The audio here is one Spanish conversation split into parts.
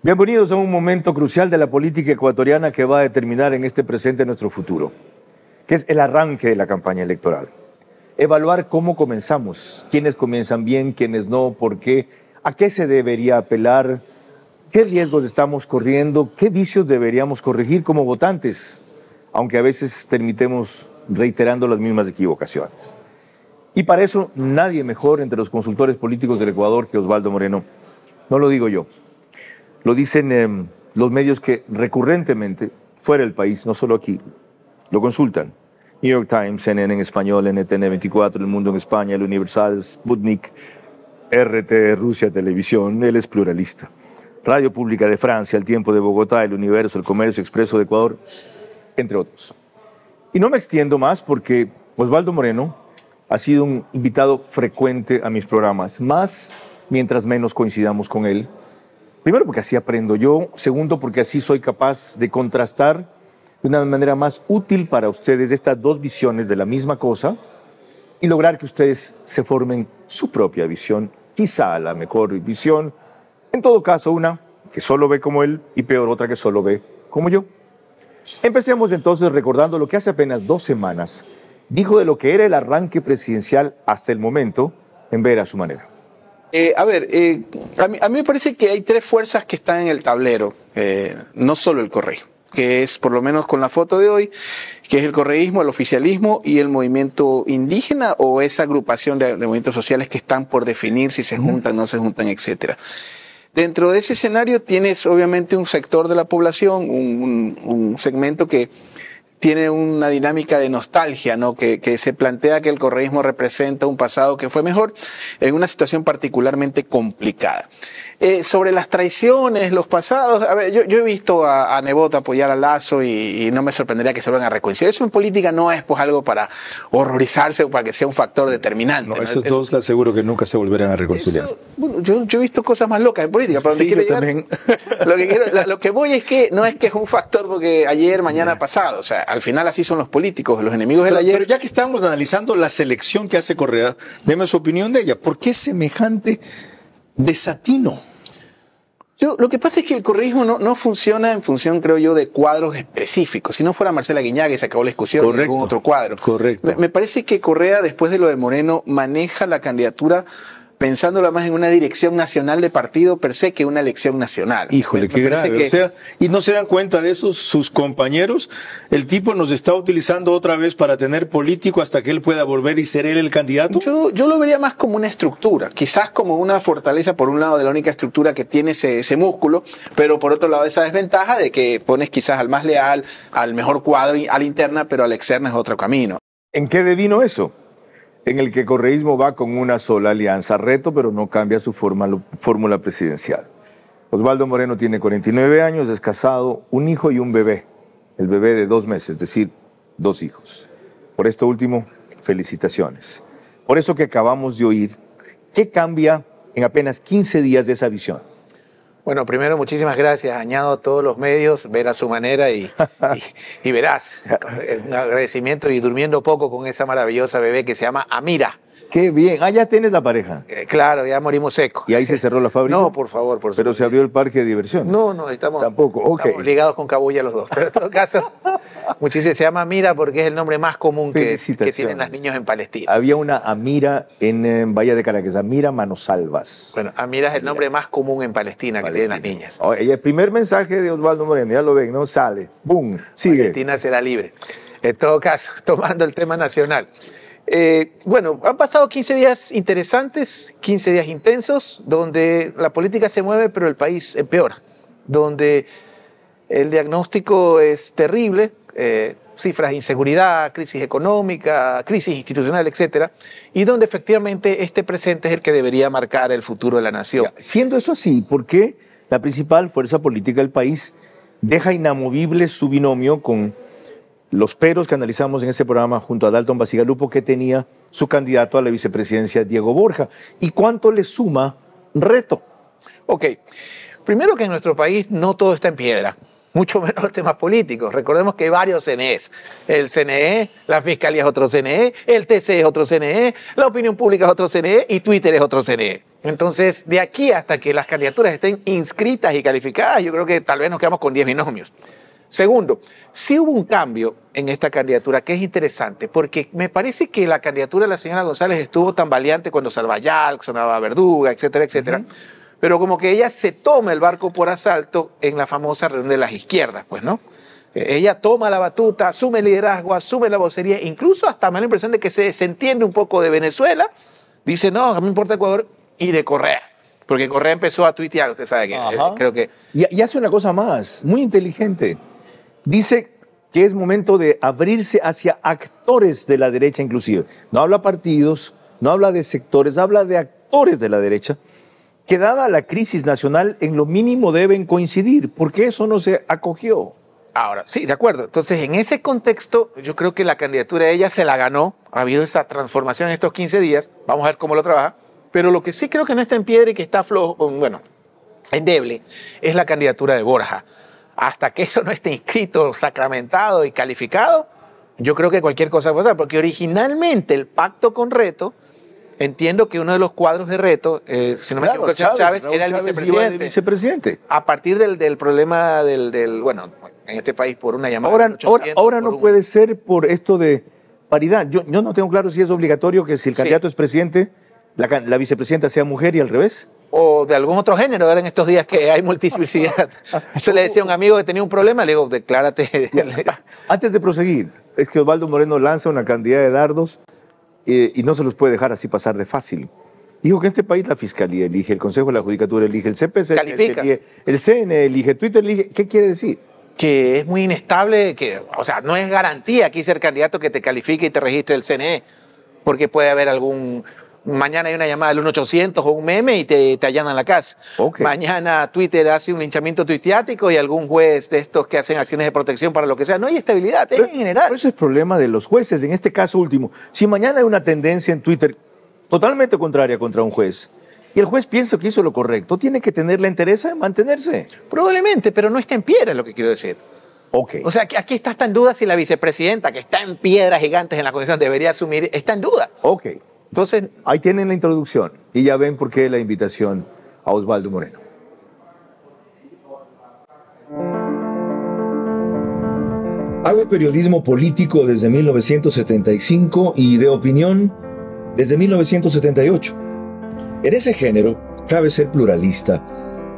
Bienvenidos a un momento crucial de la política ecuatoriana que va a determinar en este presente nuestro futuro, que es el arranque de la campaña electoral. Evaluar cómo comenzamos, quiénes comienzan bien, quiénes no, por qué, a qué se debería apelar, qué riesgos estamos corriendo, qué vicios deberíamos corregir como votantes, aunque a veces terminemos reiterando las mismas equivocaciones. Y para eso nadie mejor entre los consultores políticos del Ecuador que Osvaldo Moreno. No lo digo yo, lo dicen los medios que recurrentemente, fuera del país, no solo aquí, lo consultan. New York Times, CNN en español, NTN24, El Mundo en España, El Universal, Sputnik, RT, Rusia Televisión, él es pluralista. Radio Pública de Francia, El Tiempo de Bogotá, El Universo, El Comercio Expreso de Ecuador, entre otros. Y no me extiendo más porque Osvaldo Moreno ha sido un invitado frecuente a mis programas, más mientras menos coincidamos con él. Primero porque así aprendo yo, segundo porque así soy capaz de contrastar de una manera más útil para ustedes estas dos visiones de la misma cosa y lograr que ustedes se formen su propia visión, quizá la mejor visión, en todo caso una que solo ve como él y peor otra que solo ve como yo. Empecemos entonces recordando lo que hace apenas 2 semanas dijo de lo que era el arranque presidencial hasta el momento en ver a su manera. A mí me parece que hay 3 fuerzas que están en el tablero, no solo el correo, que es por lo menos con la foto de hoy, que es el correísmo, el oficialismo y el movimiento indígena o esa agrupación de movimientos sociales que están por definir si se juntan, no se juntan, etcétera. Dentro de ese escenario tienes obviamente un sector de la población, un segmento que tiene una dinámica de nostalgia, ¿no? Que se plantea que el correísmo representa un pasado que fue mejor en una situación particularmente complicada. Sobre las traiciones, los pasados, a ver, yo he visto a Nebot apoyar a Lasso y no me sorprendería que se vuelvan a reconciliar. Eso en política no es pues algo para horrorizarse o para que sea un factor determinante. No, esos dos le aseguro que nunca se volverán a reconciliar. Eso, bueno, yo he visto cosas más locas en política, pero sí, yo también. Lo que voy es que no es que es un factor porque ayer, mañana, pasado. O sea, al final así son los políticos, los enemigos del ayer. Pero ya que estamos analizando la selección que hace Correa, deme su opinión de ella. ¿Por qué semejante desatino? Lo que pasa es que el correísmo no funciona en función, creo yo, de cuadros específicos. Si no fuera Marcela Guiñaga y se acabó la discusión en algún otro cuadro. Correcto. Me parece que Correa, después de lo de Moreno, maneja la candidatura pensándola más en una dirección nacional de partido per se que una elección nacional. Híjole, qué grave. O sea, y no se dan cuenta de eso sus compañeros. El tipo nos está utilizando otra vez para tener político hasta que él pueda volver y ser él el candidato. Yo lo vería más como una estructura, quizás como una fortaleza por un lado de la única estructura que tiene ese músculo, pero por otro lado esa desventaja de que pones quizás al más leal, al mejor cuadro, a la interna, pero a la externa es otro camino. ¿En qué devino eso? En el que el correísmo va con una sola alianza, reto, pero no cambia su fórmula presidencial. Osvaldo Moreno tiene 49 años, es casado, un hijo y un bebé, el bebé de 2 meses, es decir, 2 hijos. Por esto último, felicitaciones. Por eso que acabamos de oír, ¿qué cambia en apenas 15 días de esa visión? Bueno, primero, muchísimas gracias. Añado a todos los medios, ver a su manera y verás. Un agradecimiento y durmiendo poco con esa maravillosa bebé que se llama Amira. Qué bien. Ah, ya tienes la pareja. Claro, ya morimos secos. ¿Y ahí se cerró la fábrica? No, por favor, por Pero se abrió el parque de diversiones. No, estamos, tampoco. Okay. Estamos ligados con Cabuya los dos. Pero en todo caso, muchísimas se llama Amira porque es el nombre más común que tienen los niños en Palestina. Había una Amira en Bahía de Caracas, Amira Manosalvas. Bueno, Amira es el nombre más común en Palestina que tienen las niñas. El primer mensaje de Osvaldo Moreno, ya lo ven, ¿no? Sale, ¡boom! Sigue. Palestina será libre. En todo caso, tomando el tema nacional. Bueno, han pasado 15 días interesantes, 15 días intensos, donde la política se mueve, pero el país empeora, donde el diagnóstico es terrible, cifras de inseguridad, crisis económica, crisis institucional, etcétera, y donde efectivamente este presente es el que debería marcar el futuro de la nación. Siendo eso así, ¿por qué la principal fuerza política del país deja inamovible su binomio con los peros que analizamos en ese programa junto a Dalton Bacigalupo que tenía su candidato a la vicepresidencia, Diego Borja? ¿Y cuánto le suma reto? Ok, primero que en nuestro país no todo está en piedra. mucho menos los temas políticos. Recordemos que hay varios CNEs. El CNE, la Fiscalía es otro CNE, el TC es otro CNE, la opinión pública es otro CNE y Twitter es otro CNE. Entonces, de aquí hasta que las candidaturas estén inscritas y calificadas, yo creo que tal vez nos quedamos con 10 binomios. Segundo, sí hubo un cambio en esta candidatura que es interesante, porque me parece que la candidatura de la señora González estuvo tan valiente cuando Salvayal, sonaba Verduga, etcétera, etcétera. Pero como que ella se toma el barco por asalto en la famosa reunión de las izquierdas, pues, ¿no? Ella toma la batuta, asume el liderazgo, asume la vocería, incluso hasta me da la impresión de que se desentiende un poco de Venezuela, dice, no, a mí me importa Ecuador, y de Correa, porque Correa empezó a tuitear, usted sabe que creo que... Y hace una cosa más, muy inteligente. Dice que es momento de abrirse hacia actores de la derecha inclusive. No habla partidos, no habla de sectores, habla de actores de la derecha, que dada la crisis nacional en lo mínimo deben coincidir, porque eso no se acogió. Ahora, sí, de acuerdo. Entonces, en ese contexto, yo creo que la candidatura de ella se la ganó. Ha habido esa transformación en estos 15 días. Vamos a ver cómo lo trabaja. Pero lo que sí creo que no está en piedra y que está flojo, bueno, endeble, es la candidatura de Borja. Hasta que eso no esté inscrito, sacramentado y calificado, yo creo que cualquier cosa puede pasar. Porque originalmente el pacto con Reto, entiendo que uno de los cuadros de Reto, si no me equivoco, Chávez era el vicepresidente. A partir del problema bueno, en este país por una llamada. Ahora no puede ser por esto de paridad. Yo no tengo claro si es obligatorio que si el candidato es presidente, la vicepresidenta sea mujer y al revés. O de algún otro género, ahora en estos días que hay multiplicidad. Eso le decía a un amigo que tenía un problema, le digo, declárate. Antes de proseguir, es que Osvaldo Moreno lanza una cantidad de dardos y no se los puede dejar así pasar de fácil. Dijo que en este país la Fiscalía elige, el Consejo de la Judicatura elige, el CPC elige, el CNE elige, Twitter elige. ¿Qué quiere decir? Que es muy inestable, o sea, no es garantía aquí ser candidato que te califique y te registre el CNE, porque puede haber mañana hay una llamada del 1-800 o un meme y te allanan la casa. Okay. Mañana Twitter hace un linchamiento tuiteático y algún juez de estos que hacen acciones de protección para lo que sea. No hay estabilidad en general. Eso es problema de los jueces, en este caso último. Si mañana hay una tendencia en Twitter totalmente contraria contra un juez y el juez piensa que hizo lo correcto, tiene que tener la entereza de mantenerse. Probablemente, pero no está en piedra, es lo que quiero decir. Okay. O sea, que aquí está en duda si la vicepresidenta, que está en piedras gigantes en la Constitución, debería asumir, está en duda. Ok. Entonces, ahí tienen la introducción y ya ven por qué la invitación a Osvaldo Moreno. Hago periodismo político desde 1975 y de opinión desde 1978. En ese género cabe ser pluralista,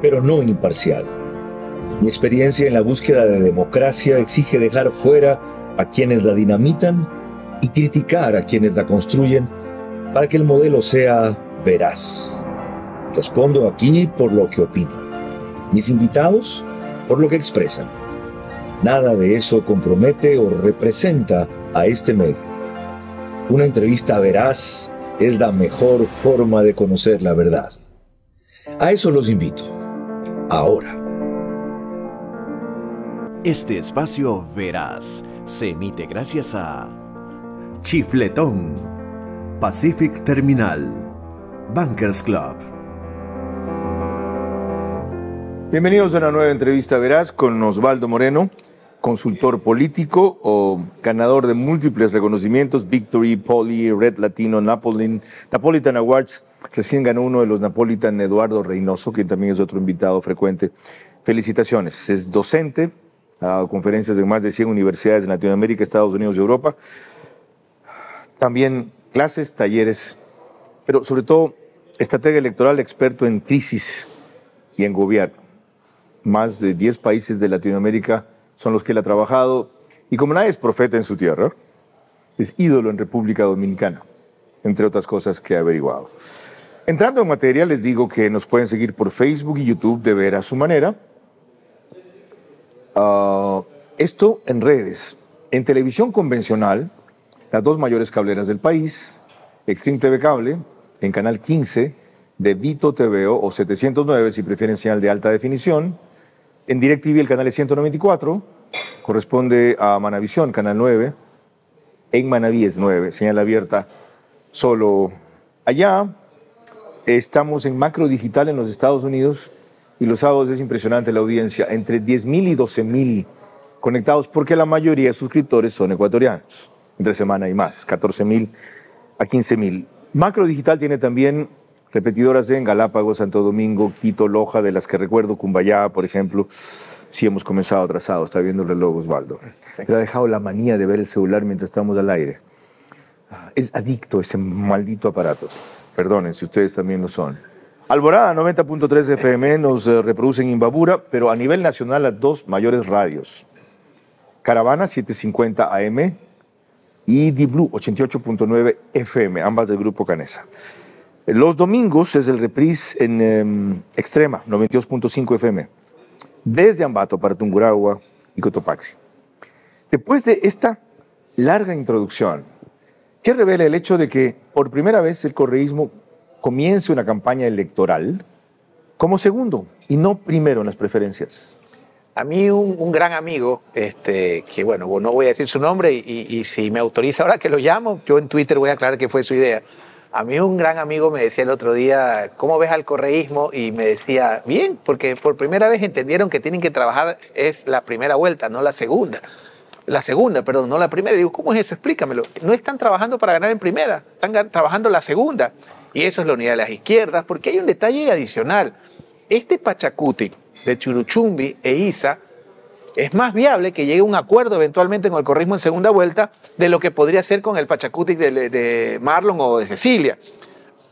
pero no imparcial. Mi experiencia en la búsqueda de democracia exige dejar fuera a quienes la dinamitan y criticar a quienes la construyen para que el modelo sea veraz. Respondo aquí por lo que opino. Mis invitados, por lo que expresan. Nada de eso compromete o representa a este medio. Una entrevista veraz es la mejor forma de conocer la verdad. A eso los invito. Ahora. Este espacio veraz se emite gracias a Chifletón, Pacific Terminal, Bankers Club. Bienvenidos a una nueva entrevista veraz con Osvaldo Moreno, consultor político o ganador de múltiples reconocimientos, Victory, Poli, Red Latino, Napolitan Awards. Recién ganó uno de los Napolitan Eduardo Reynoso, quien también es otro invitado frecuente. Felicitaciones. Es docente, ha dado conferencias en más de 100 universidades de Latinoamérica, Estados Unidos y Europa. También clases, talleres, pero sobre todo estratega electoral, experto en crisis y en gobierno. Más de 10 países de Latinoamérica son los que él ha trabajado y como nadie es profeta en su tierra, es ídolo en República Dominicana, entre otras cosas que he averiguado. Entrando en materia, les digo que nos pueden seguir por Facebook y YouTube de ver a su manera. Esto en redes. En televisión convencional, las dos mayores cableras del país, Extreme TV Cable, en Canal 15, de Vito TVO o 709, si prefieren señal de alta definición. En DirecTV el canal es 194, corresponde a Manavisión, Canal 9. En Manaví es 9, señal abierta solo allá. Estamos en Macro Digital en los Estados Unidos y los sábados es impresionante la audiencia, entre 10.000 y 12.000 conectados, porque la mayoría de suscriptores son ecuatorianos, entre semana y más, 14.000 a 15.000. Macro Digital tiene también repetidoras en Galápagos, Santo Domingo, Quito, Loja, de las que recuerdo, Cumbayá, por ejemplo. Sí hemos comenzado atrasado, está viendo el reloj Osvaldo. Sí. Le ha dejado la manía de ver el celular mientras estamos al aire. Es adicto a ese maldito aparato. Perdonen si ustedes también lo son. Alborada 90.3 FM nos reproduce en Imbabura, pero a nivel nacional las dos mayores radios. Caravana 750 AM y D-Blue 88.9 FM, ambas del Grupo Canesa. Los domingos es el reprise en Extrema 92.5 FM, desde Ambato para Tungurahua y Cotopaxi. Después de esta larga introducción, ¿qué revela el hecho de que por primera vez el correísmo comience una campaña electoral como segundo y no primero en las preferencias? A mí un gran amigo, que bueno, no voy a decir su nombre y si me autoriza ahora que lo llamo, yo en Twitter voy a aclarar que fue su idea. A mí un gran amigo me decía el otro día, ¿cómo ves al correísmo? Y me decía, bien, porque por primera vez entendieron que tienen que trabajar es la primera vuelta, no la segunda. La segunda, perdón, no la primera. Y digo, ¿cómo es eso? Explícamelo. No están trabajando para ganar en primera, están trabajando la segunda. Y eso es la unidad de las izquierdas, porque hay un detalle adicional. Este Pachacuti de Churuchumbi e Isa es más viable que llegue a un acuerdo eventualmente con el correísmo en segunda vuelta de lo que podría ser con el Pachacuti de Marlon o de Cecilia.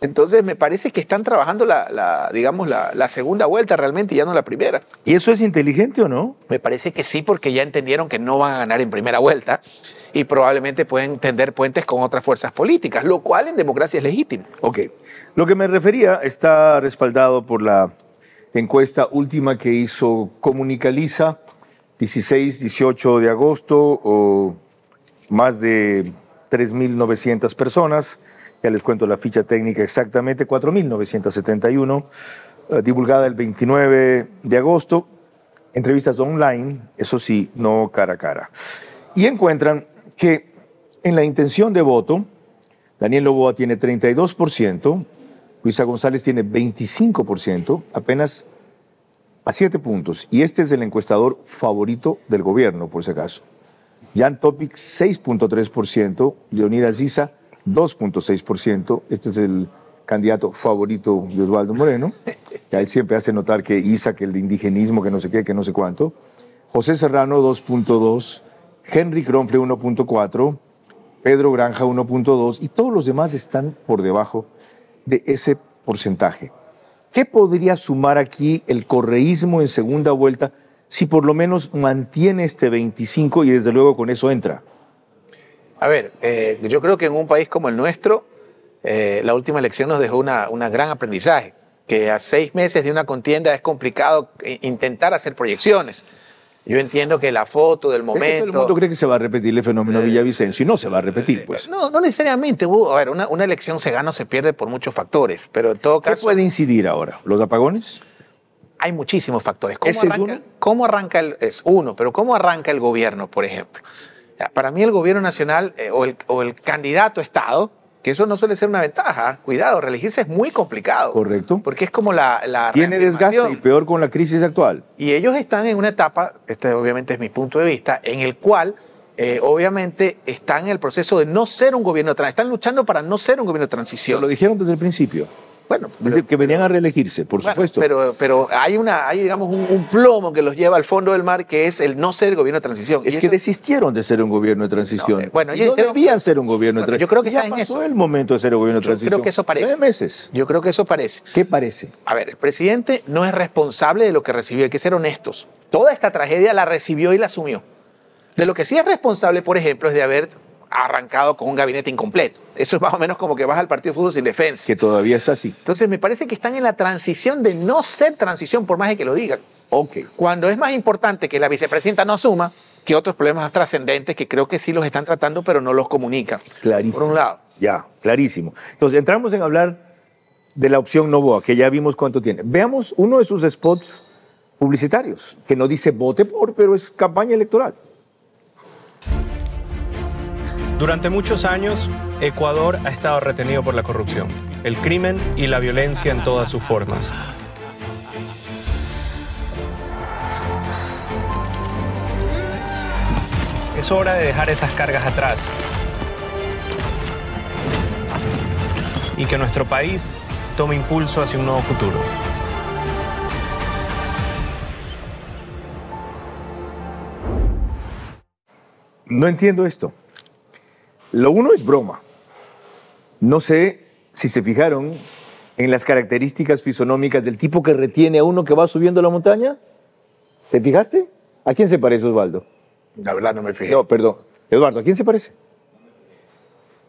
Entonces me parece que están trabajando la segunda vuelta realmente y ya no la primera. ¿Y eso es inteligente o no? Me parece que sí, porque ya entendieron que no van a ganar en primera vuelta y probablemente pueden tender puentes con otras fuerzas políticas, lo cual en democracia es legítimo. Ok. Lo que me refería está respaldado por la encuesta última que hizo Comunicaliza, 16-18 de agosto, o más de 3.900 personas. Ya les cuento la ficha técnica exactamente, 4.971, divulgada el 29 de agosto. Entrevistas online, eso sí, no cara a cara. Y encuentran que en la intención de voto, Daniel Noboa tiene 32%, Luisa González tiene 25%, apenas a 7 puntos. Y este es el encuestador favorito del gobierno, por si acaso. Jan Topic, 6.3%, Leonidas Issa, 2.6%. Este es el candidato favorito de Osvaldo Moreno. Que él siempre hace notar que Issa, que el de indigenismo, que no sé qué, que no sé cuánto. José Serrano, 2.2%. Henry Kronfle, 1.4%. Pedro Granja, 1.2%. Y todos los demás están por debajo de ese porcentaje. ¿Qué podría sumar aquí el correísmo en segunda vuelta si por lo menos mantiene este 25% y desde luego con eso entra? A ver, yo creo que en un país como el nuestro, la última elección nos dejó una gran aprendizaje, que a 6 meses de una contienda es complicado intentar hacer proyecciones. Yo entiendo que la foto del momento... Es que todo el mundo cree que se va a repetir el fenómeno Villavicencio y no se va a repetir, pues. No necesariamente. A ver, una elección se gana o se pierde por muchos factores, pero en todo caso... ¿Qué puede incidir ahora? ¿Los apagones? Hay muchísimos factores. ¿Ese es uno? ¿Cómo arranca es uno, pero cómo arranca el gobierno, por ejemplo? Para mí el gobierno nacional o el candidato a Estado, que eso no suele ser una ventaja, cuidado, reelegirse es muy complicado. Correcto. Porque es como la tiene desgaste y peor con la crisis actual. Y ellos están en una etapa, este obviamente es mi punto de vista, en el cual obviamente están en el proceso de no ser un gobierno de transición, están luchando para no ser un gobierno de transición. Lo dijeron desde el principio. Bueno, que venían a reelegirse, por supuesto. Pero hay digamos, un plomo que los lleva al fondo del mar, que es el no ser gobierno de transición. Es que desistieron de ser un gobierno de transición. No, no debían ser un gobierno de transición. Yo creo que ya está en pasó eso. el momento de ser un gobierno de transición. Yo creo que eso parece. 9 meses. Yo creo que eso parece. ¿Qué parece? A ver, el presidente no es responsable de lo que recibió, hay que ser honestos. Toda esta tragedia la recibió y la asumió. De lo que sí es responsable, por ejemplo, es de haber arrancado con un gabinete incompleto. Eso es más o menos como que vas al partido de fútbol sin defensa. Que todavía está así. Entonces me parece que están en la transición de no ser transición, por más de que lo digan. Ok. Cuando es más importante que la vicepresidenta no asuma que otros problemas trascendentes que creo que sí los están tratando, pero no los comunican. Clarísimo. Por un lado. Ya, clarísimo. Entonces entramos en hablar de la opción Noboa, que ya vimos cuánto tiene. Veamos uno de sus spots publicitarios, que no dice vote por, pero es campaña electoral. Durante muchos años, Ecuador ha estado retenido por la corrupción, el crimen y la violencia en todas sus formas. Es hora de dejar esas cargas atrás y que nuestro país tome impulso hacia un nuevo futuro. No entiendo esto. Lo uno es broma. No sé si se fijaron en las características fisonómicas del tipo que retiene a uno que va subiendo la montaña. ¿Te fijaste? ¿A quién se parece, Osvaldo? La verdad no me fijé. No, perdón. Eduardo, ¿a quién se parece?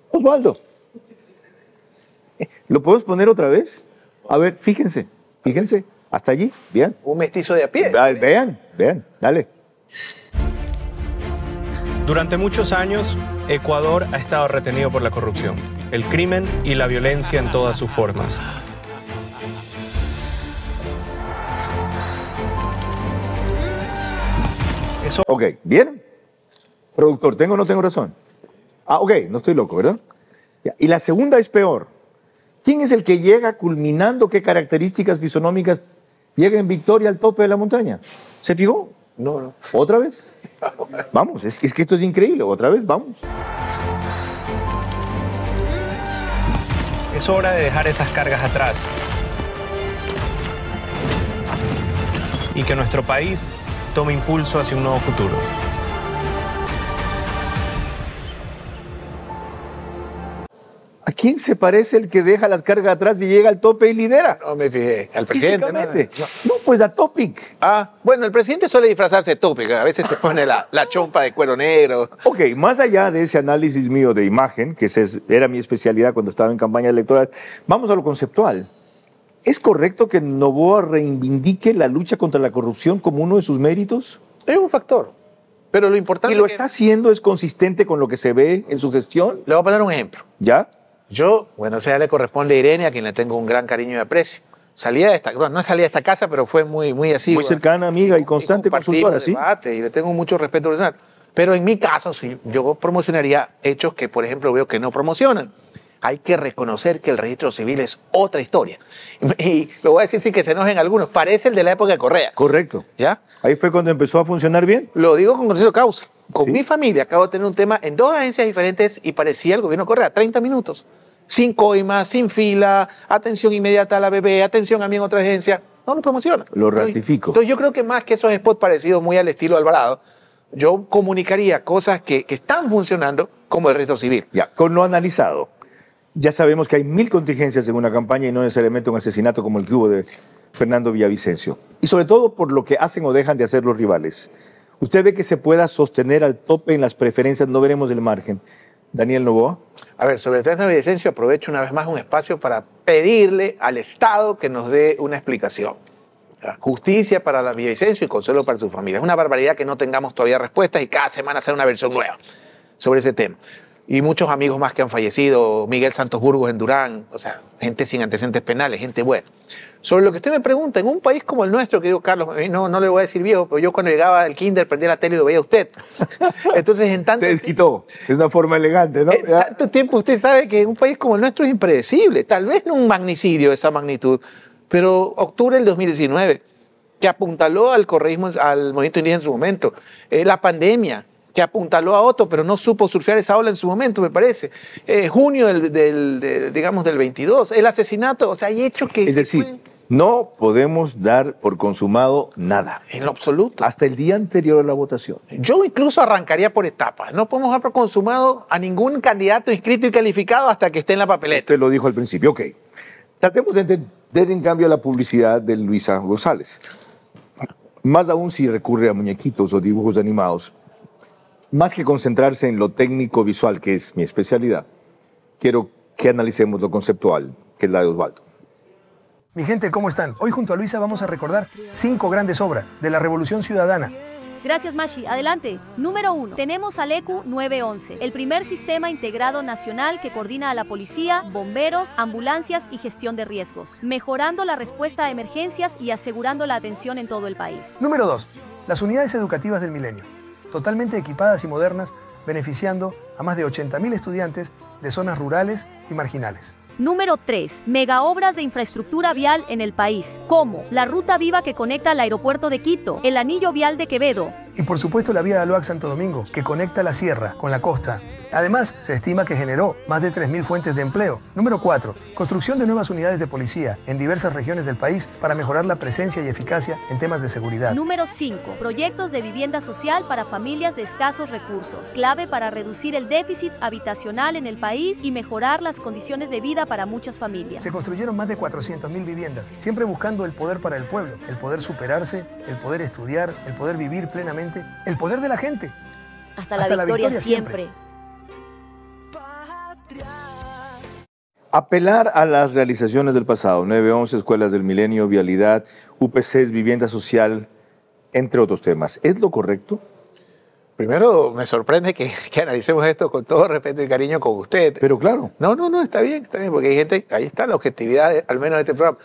Osvaldo. ¿Lo podemos poner otra vez? A ver, fíjense. Hasta allí, bien. Un mestizo de a pie. Vean, dale. Durante muchos años, Ecuador ha estado retenido por la corrupción, el crimen y la violencia en todas sus formas. Ok, ¿bien? Productor, ¿tengo o no tengo razón? Ah, ok, no estoy loco, ¿verdad? Ya. Y la segunda es peor. ¿Quién es el que llega culminando qué características fisonómicas llega en victoria al tope de la montaña? ¿Se fijó? No. ¿Otra vez? Vamos, es que esto es increíble. Otra vez, vamos. Es hora de dejar esas cargas atrás y que nuestro país tome impulso hacia un nuevo futuro. ¿A quién se parece el que deja las cargas atrás y llega al tope y lidera? No me fijé. Al presidente. Físicamente. No, pues a Topic. Ah, bueno, el presidente suele disfrazarse de Topic. A veces se pone la chompa de cuero negro. Ok, más allá de ese análisis mío de imagen, que era mi especialidad cuando estaba en campaña electoral, vamos a lo conceptual. ¿Es correcto que Noboa reivindique la lucha contra la corrupción como uno de sus méritos? Es un factor. Pero lo importante ¿Y lo está haciendo? ¿Es consistente con lo que se ve en su gestión? Le voy a poner un ejemplo. ¿Ya? Yo, bueno, eso ya le corresponde a Irene, a quien le tengo un gran cariño y aprecio. No salí de esta casa, pero fue muy así. Muy cercana, amiga y constante consultora, ¿sí? Debate, y le tengo mucho respeto personal. Pero en mi caso, sí, yo promocionaría hechos que, por ejemplo, veo que no promocionan. Hay que reconocer que el registro civil es otra historia. Y lo voy a decir sin que se enojen algunos. Parece el de la época de Correa. Correcto. ¿Ya? Ahí fue cuando empezó a funcionar bien. Lo digo con conocimiento de causa. Con Sí. mi familia acabo de tener un tema en 2 agencias diferentes y parecía el gobierno Correa, 30 minutos. Sin coimas, sin fila, atención inmediata a la bebé, atención a mí en otra agencia. No lo promociona. Lo ratifico. Entonces yo creo que más que esos spots parecidos muy al estilo Alvarado, yo comunicaría cosas que están funcionando como el registro civil. Ya, con lo analizado, ya sabemos que hay 1000 contingencias en una campaña y no necesariamente un asesinato como el que hubo de Fernando Villavicencio. Y sobre todo por lo que hacen o dejan de hacer los rivales. ¿Usted ve que se pueda sostener al tope en las preferencias? No veremos el margen. Daniel Noboa. A ver, sobre el tema de Villavicencio, aprovecho una vez más un espacio para pedirle al Estado que nos dé una explicación. Justicia para la Villavicencio y consuelo para su familia. Es una barbaridad que no tengamos todavía respuestas y cada semana hacer una versión nueva sobre ese tema. Y muchos amigos más que han fallecido, Miguel Santos Burgos en Durán, o sea, gente sin antecedentes penales, gente buena. Sobre lo que usted me pregunta, en un país como el nuestro, querido Carlos, no le voy a decir viejo, pero yo cuando llegaba al kinder prendía la tele y lo veía a usted. Entonces, en tanto Se desquitó. Es una forma elegante, ¿no? en tanto tiempo usted sabe que un país como el nuestro es impredecible. Tal vez no un magnicidio de esa magnitud, pero octubre del 2019, que apuntaló al correísmo, al movimiento indígena en su momento, la pandemia, que apuntaló a Otto, pero no supo surfear esa ola en su momento, me parece. Junio del 22, el asesinato, o sea, hay hechos que... Es decir, no podemos dar por consumado nada. En lo absoluto. Hasta el día anterior a la votación. Yo incluso arrancaría por etapas. No podemos dar por consumado a ningún candidato inscrito y calificado hasta que esté en la papeleta. Usted lo dijo al principio, ok. Tratemos de entender en cambio la publicidad de Luisa González. Más aún si recurre a muñequitos o dibujos animados. Más que concentrarse en lo técnico visual, que es mi especialidad, quiero que analicemos lo conceptual, que es la de Osvaldo. Mi gente, ¿cómo están? Hoy junto a Luisa vamos a recordar 5 grandes obras de la Revolución Ciudadana. Gracias, Mashi. Adelante. Número 1. Tenemos al ECU 911, el primer sistema integrado nacional que coordina a la policía, bomberos, ambulancias y gestión de riesgos, mejorando la respuesta a emergencias y asegurando la atención en todo el país. Número 2. Las unidades educativas del milenio, totalmente equipadas y modernas, beneficiando a más de 80.000 estudiantes de zonas rurales y marginales. Número 3. Megaobras de infraestructura vial en el país, como la ruta viva que conecta al aeropuerto de Quito, el anillo vial de Quevedo, Y por supuesto la vía de Aloac Santo Domingo, que conecta la sierra con la costa. Además, se estima que generó más de 3.000 fuentes de empleo. Número 4. Construcción de nuevas unidades de policía en diversas regiones del país para mejorar la presencia y eficacia en temas de seguridad. Número 5. Proyectos de vivienda social para familias de escasos recursos. Clave para reducir el déficit habitacional en el país y mejorar las condiciones de vida para muchas familias. Se construyeron más de 400.000 viviendas, siempre buscando el poder para el pueblo, el poder superarse, el poder estudiar, el poder vivir plenamente, el poder de la gente. Hasta la victoria siempre. Apelar a las realizaciones del pasado, 911, Escuelas del Milenio, Vialidad, UPCs, Vivienda Social, entre otros temas. ¿Es lo correcto? Primero, me sorprende que analicemos esto con todo respeto y cariño con usted. Pero claro. No, está bien, porque hay gente, ahí está la objetividad, al menos de este programa.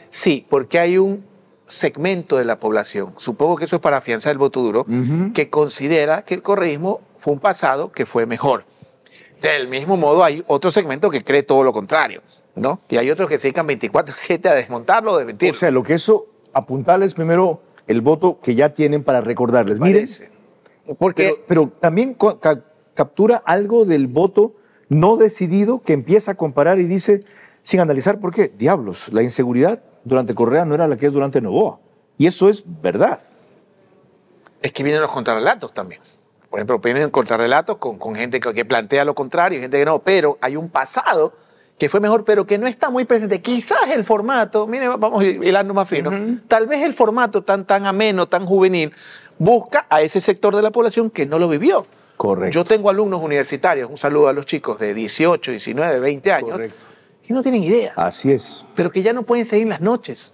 Sí, porque hay un segmento de la población, supongo que eso es para afianzar el voto duro, que considera que el correísmo fue un pasado que fue mejor. Del mismo modo, hay otro segmento que cree todo lo contrario, ¿no? Y hay otros que se dedican 24/7 a desmontarlo, a desmentirlo. O sea, lo que eso, apuntarles primero el voto que ya tienen para recordarles. Miren, porque, pero también captura algo del voto no decidido que empieza a comparar y dice, sin analizar por qué, diablos, la inseguridad durante Correa no era la que es durante Noboa. Y eso es verdad. Es que vienen los contrarrelatos también. Por ejemplo, vienen contrarrelatos con gente que plantea lo contrario, gente que no, pero hay un pasado que fue mejor, pero que no está muy presente. Quizás el formato, mire, vamos hilando más fino, tal vez el formato tan ameno, tan juvenil, busca a ese sector de la población que no lo vivió. Correcto. Yo tengo alumnos universitarios, un saludo a los chicos de 18, 19, 20 años, Correcto. que no tienen idea. Así es. Pero que ya no pueden seguir las noches.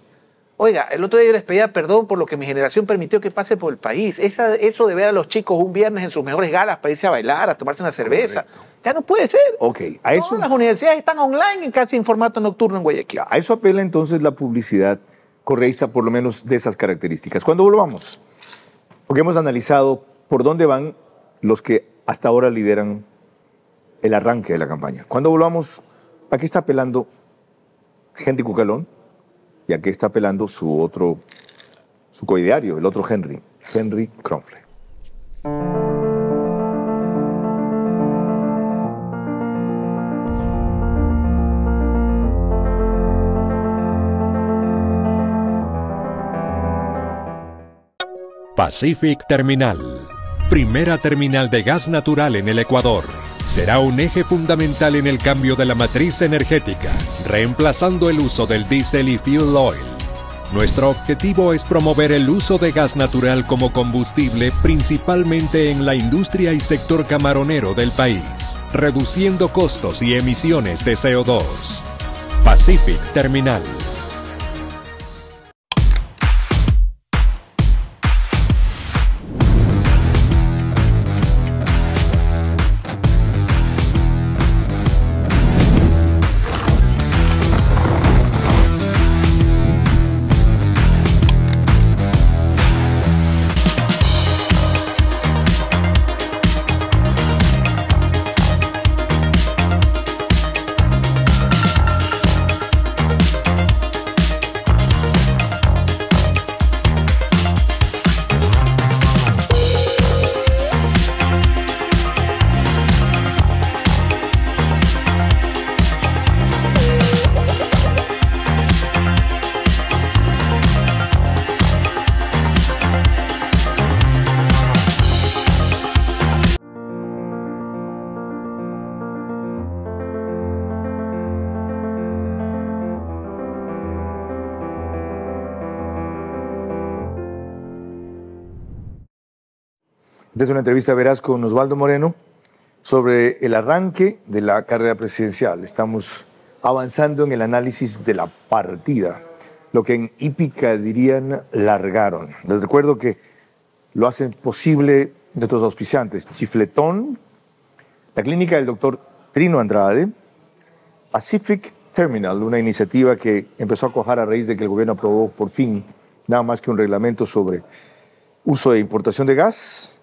Oiga, el otro día yo les pedía perdón por lo que mi generación permitió que pase por el país. Eso de ver a los chicos un viernes en sus mejores galas para irse a bailar, a tomarse una cerveza, ya no puede ser. Ok, a eso, todas las universidades están online casi en formato nocturno en Guayaquil. a eso apela entonces la publicidad correísta, por lo menos de esas características. ¿Cuándo volvamos? Porque hemos analizado por dónde van los que hasta ahora lideran el arranque de la campaña. Cuando volvamos, ¿a qué está apelando Henry Cucalón? Y a qué está apelando su coideario, el otro Henry Kronfle. Pacific Terminal, primera terminal de gas natural en el Ecuador. Será un eje fundamental en el cambio de la matriz energética, reemplazando el uso del diésel y fuel oil. Nuestro objetivo es promover el uso de gas natural como combustible principalmente en la industria y sector camaronero del país, reduciendo costos y emisiones de CO2. Pacific Terminal. Esta es una entrevista veraz con Osvaldo Moreno sobre el arranque de la carrera presidencial. Estamos avanzando en el análisis de la partida, lo que en hípica dirían largaron. Les recuerdo que lo hacen posible nuestros auspiciantes: Chifletón, la clínica del doctor Trino Andrade, Pacific Terminal, una iniciativa que empezó a cuajar a raíz de que el gobierno aprobó por fin nada más que un reglamento sobre uso e importación de gas.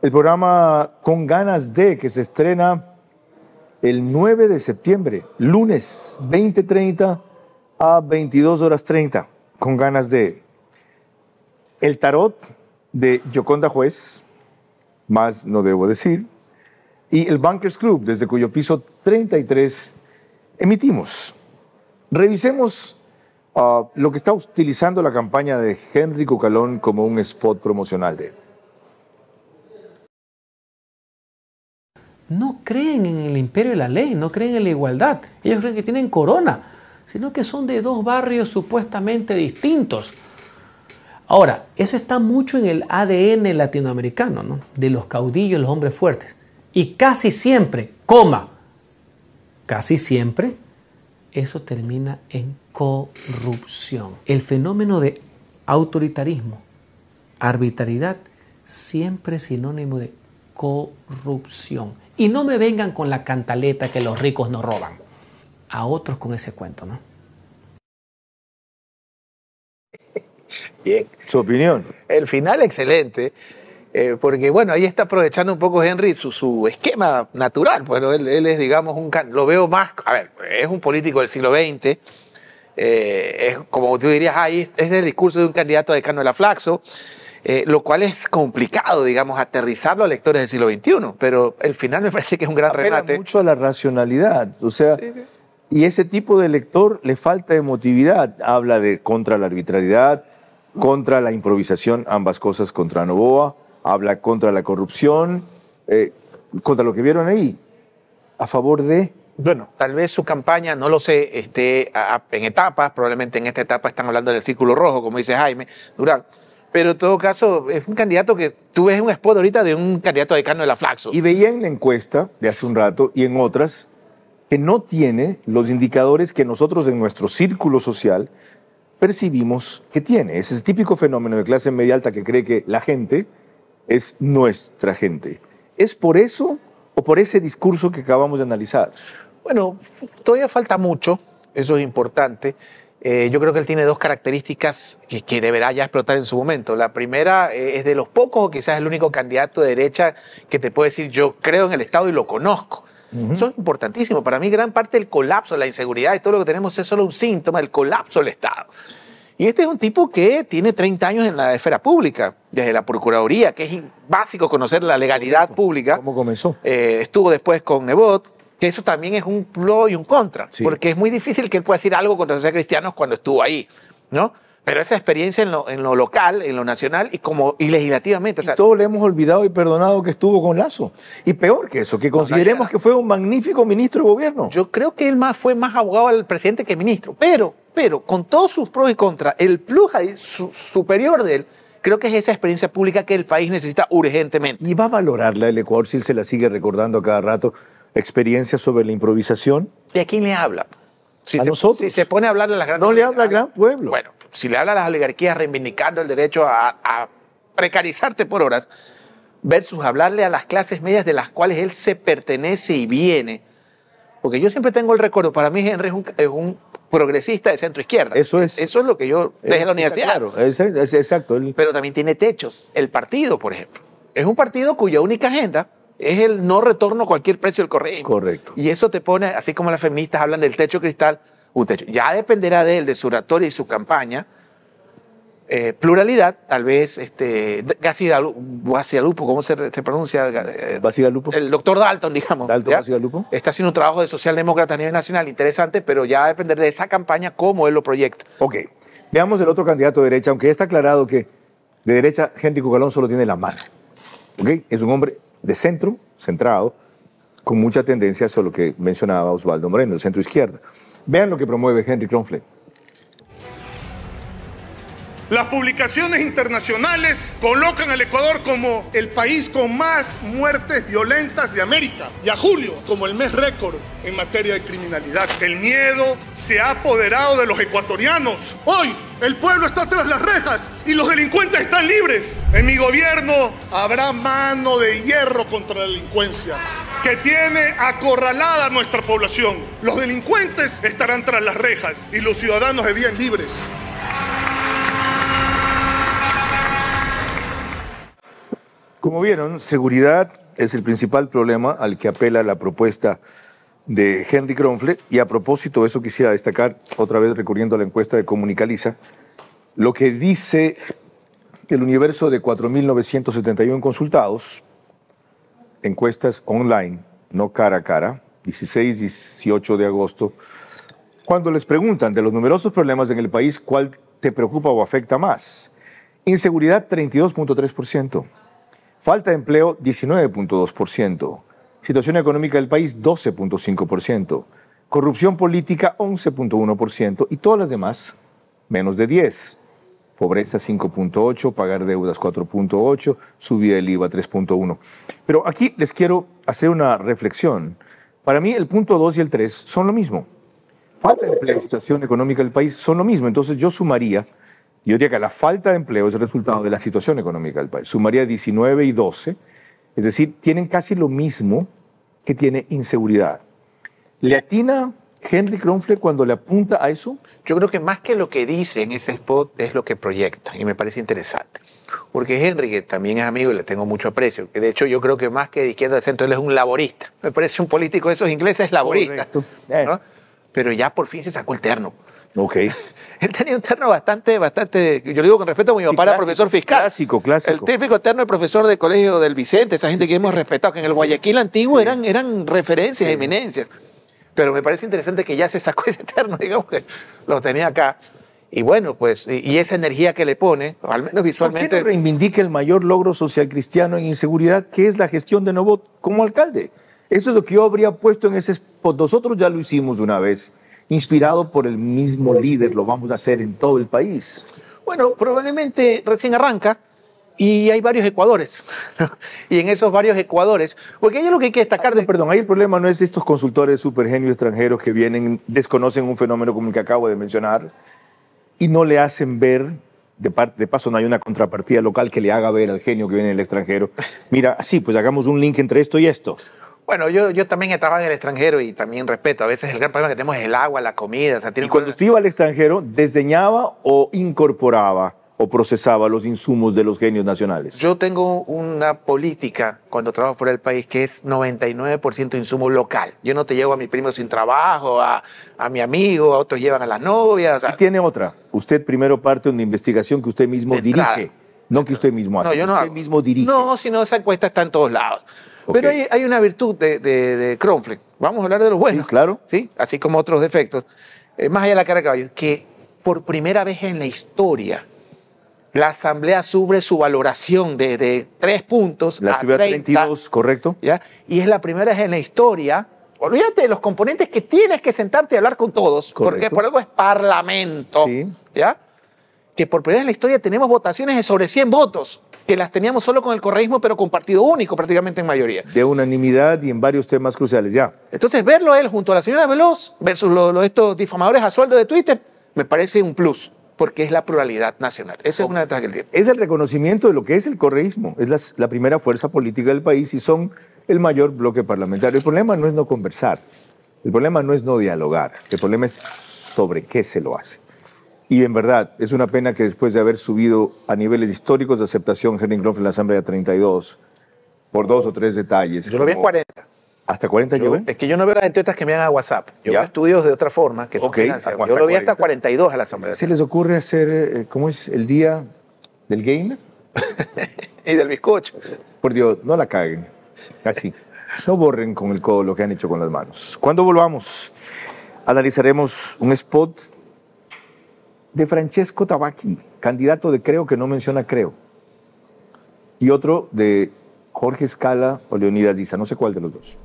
El programa Con Ganas de, que se estrena el 9 de septiembre, lunes 20:30 a 22:30, Con Ganas de. El tarot de Yoconda Juez, más no debo decir, y el Bankers Club, desde cuyo piso 33 emitimos. Revisemos lo que está utilizando la campaña de Henry Cucalón como un spot promocional de él. No creen en el imperio de la ley, no creen en la igualdad. Ellos creen que tienen corona, sino que son de dos barrios supuestamente distintos. Ahora, eso está mucho en el ADN latinoamericano, ¿no? De los caudillos, los hombres fuertes. Y casi siempre, casi siempre, eso termina en corrupción. El fenómeno de autoritarismo, arbitrariedad, siempre es sinónimo de corrupción. Y no me vengan con la cantaleta que los ricos nos roban. A otros con ese cuento, ¿no? Bien. Su opinión. El final excelente, porque bueno, ahí está aprovechando un poco Henry su esquema natural. Bueno, él es, digamos, lo veo más, a ver, es un político del siglo XX, es como tú dirías, ahí es el discurso de un candidato a decano de la Flaxo, lo cual es complicado, digamos, aterrizarlo a lectores del siglo XXI, pero el final me parece que es un gran Apela remate. mucho a la racionalidad, o sea, Sí. y ese tipo de lector le falta emotividad, habla de contra la arbitrariedad, contra la improvisación, ambas cosas contra Noboa, habla contra la corrupción, contra lo que vieron ahí, a favor de... Bueno, tal vez su campaña, no lo sé, esté en etapas, probablemente en esta etapa están hablando del círculo rojo, como dice Jaime Durán, pero en todo caso es un candidato que tú ves un spot ahorita de un candidato a decano de la Flaxo. Y veía en la encuesta de hace un rato y en otras que no tiene los indicadores que nosotros en nuestro círculo social percibimos que tiene. Es ese típico fenómeno de clase media alta que cree que la gente es nuestra gente. ¿Es por eso o por ese discurso que acabamos de analizar? Bueno, todavía falta mucho, eso es importante. Yo creo que él tiene dos características que deberá ya explotar en su momento. La primera es de los pocos, o quizás el único candidato de derecha que te puede decir yo creo en el Estado y lo conozco. Eso es importantísimo. Para mí gran parte del colapso, la inseguridad y todo lo que tenemos es solo un síntoma del colapso del Estado. Y este es un tipo que tiene 30 años en la esfera pública, desde la Procuraduría, que es básico conocer la legalidad pública. ¿Cómo comenzó? Estuvo después con Nebot, que eso también es un pro y un contra, Sí. porque es muy difícil que él pueda decir algo contra los cristianos cuando estuvo ahí, ¿no? Pero esa experiencia en lo local, en lo nacional y legislativamente. O sea, Todos le hemos olvidado y perdonado que estuvo con Lazo. Y peor que eso, que consideremos que fue un magnífico ministro de gobierno. yo creo que él fue más abogado al presidente que ministro, pero con todos sus pros y contras, el plus ahí, superior de él, creo que es esa experiencia pública que el país necesita urgentemente. Y va a valorarla el Ecuador si él se la sigue recordando a cada rato. Experiencia sobre la improvisación. ¿Y a quién le habla? A nosotros. Si se pone a hablar de las grandes... No le habla al gran pueblo. Bueno, si le habla a las oligarquías reivindicando el derecho a precarizarte por horas, versus hablarle a las clases medias de las cuales él se pertenece y viene. Porque yo siempre tengo el recuerdo, para mí Henry es un progresista de centro izquierda. Eso es. Eso es lo que yo desde la universidad. Claro, es exacto. Pero también tiene techos. El partido, por ejemplo. Es un partido cuya única agenda es el no retorno a cualquier precio del correísmo. Correcto. Y eso te pone, así como las feministas hablan del techo cristal, un techo. Ya dependerá de él, de su oratoria y su campaña. Pluralidad, tal vez, Basigalupo, ¿cómo se pronuncia? Basigalupo. El doctor Dalton, digamos. Dalton ¿ya? Basigalupo. Está haciendo un trabajo de socialdemócrata a nivel nacional interesante, pero ya va a depender de esa campaña cómo él lo proyecta. Ok. Veamos el otro candidato de derecha, aunque ya está aclarado que de derecha Henry Cucalón solo tiene la mano. ¿Ok? Es un hombre de centro, centrado, con mucha tendencia hacia lo que mencionaba Osvaldo Moreno, el centro izquierda. Vean lo que promueve Henry Kronfle. Las publicaciones internacionales colocan al Ecuador como el país con más muertes violentas de América y a julio como el mes récord en materia de criminalidad. El miedo se ha apoderado de los ecuatorianos. Hoy el pueblo está tras las rejas y los delincuentes están libres. En mi gobierno habrá mano de hierro contra la delincuencia que tiene acorralada a nuestra población. Los delincuentes estarán tras las rejas y los ciudadanos de bien libres. Como vieron, seguridad es el principal problema al que apela la propuesta de Henry Kronfle. Y a propósito de eso quisiera destacar, otra vez recurriendo a la encuesta de Comunicaliza, lo que dice el universo de 4.971 consultados, encuestas online, no cara a cara, 16-18 de agosto, cuando les preguntan de los numerosos problemas en el país, ¿cuál te preocupa o afecta más? Inseguridad, 32.3%. Falta de empleo, 19.2%. Situación económica del país, 12.5%. Corrupción política, 11.1%. Y todas las demás, menos de 10%. Pobreza, 5.8%. Pagar deudas, 4.8%. Subida del IVA, 3.1%. Pero aquí les quiero hacer una reflexión. Para mí, el punto 2 y el 3 son lo mismo. Falta de empleo y situación económica del país son lo mismo. Entonces yo diría que la falta de empleo es el resultado de la situación económica del país. Sumaría 19 y 12, es decir, tienen casi lo mismo que tiene inseguridad. ¿Le atina Henry Kronfle cuando le apunta a eso? Yo creo que más que lo que dice en ese spot es lo que proyecta, y me parece interesante. Porque Henry, que también es amigo y le tengo mucho aprecio, que de hecho yo creo que más que de izquierda de centro, él es un laborista. Me parece un político de esos ingleses laborista. ¿No? Pero ya por fin se sacó el terno. Ok. Él tenía un terno bastante, yo lo digo con respeto, porque mi papá era profesor fiscal. Clásico. El típico terno de profesor de colegio del Vicente, esa gente que hemos respetado, que en el Guayaquil antiguo eran referencias, eminencias. Pero me parece interesante que ya se sacó ese terno, digamos que lo tenía acá. Y bueno, pues, y esa energía que le pone, al menos visualmente... ¿Por qué no reivindica el mayor logro social cristiano en inseguridad, que es la gestión de Novoa como alcalde? Eso es lo que yo habría puesto en ese spot. Nosotros ya lo hicimos una vez, inspirado por el mismo líder, lo vamos a hacer en todo el país. Bueno, probablemente recién arranca y hay varios ecuadores. Y en esos varios ecuadores, porque ahí es lo que hay que destacar. Perdón, ahí el problema no es estos consultores supergenios extranjeros que vienen, desconocen un fenómeno como el que acabo de mencionar y no le hacen ver, de paso no hay una contrapartida local que le haga ver al genio que viene del extranjero. Mira, sí, pues hagamos un link entre esto y esto. Bueno, yo también he trabajado en el extranjero y también respeto. A veces el gran problema que tenemos es el agua, la comida. O sea, y cuando usted iba al extranjero, ¿desdeñaba o incorporaba o procesaba los insumos de los genios nacionales? Yo tengo una política cuando trabajo fuera del país que es 99% insumo local. Yo no te llevo a mi primo sin trabajo, a mi amigo, a otros llevan a las novias. O sea, y tiene otra. Usted primero parte de una investigación que usted mismo dirige, no que usted mismo hace. No, yo no usted mismo dirige. No, sino esa encuesta está en todos lados. Okay. Pero hay una virtud de Kronfle. Vamos a hablar de los buenos. Sí, claro. ¿Sí? Así como otros defectos. Más allá de la cara de caballo, que por primera vez en la historia la Asamblea sube su valoración de 3 puntos a 30. 32, correcto. ¿Ya? Y es la primera vez en la historia. Olvídate de los componentes que tienes que sentarte y hablar con todos. Correcto. Porque por algo es parlamento. Sí. ¿Ya? Que por primera vez en la historia tenemos votaciones de sobre 100 votos. Que las teníamos solo con el correísmo, pero con partido único prácticamente en mayoría. De unanimidad y en varios temas cruciales, ya. Entonces, verlo a él junto a la señora Veloz versus estos difamadores a sueldo de Twitter, me parece un plus, porque es la pluralidad nacional. Esa es una ventaja que él tiene. Es el reconocimiento de lo que es el correísmo. Es la primera fuerza política del país y son el mayor bloque parlamentario. El problema no es no conversar, el problema no es no dialogar, el problema es sobre qué se lo hace. Y en verdad, es una pena que después de haber subido a niveles históricos de aceptación Henry Kronfle en la Asamblea 32, por 2 o 3 detalles. Yo lo vi en 40. ¿Hasta 40 llegó? Es que yo no veo las encuestas que me dan a WhatsApp. Yo veo estudios de otra forma que son financiados. Yo lo vi hasta 42 a la Asamblea. ¿Se les ocurre hacer, cómo es, el día del gamer? Y del bizcocho. Por Dios, no la caguen. Así. No borren con el codo lo que han hecho con las manos. Cuando volvamos, analizaremos un spot de Francesco Tabacchi, candidato de Creo que no menciona Creo, y otro de Jorge Escala o Leonidas Diza, no sé cuál de los dos.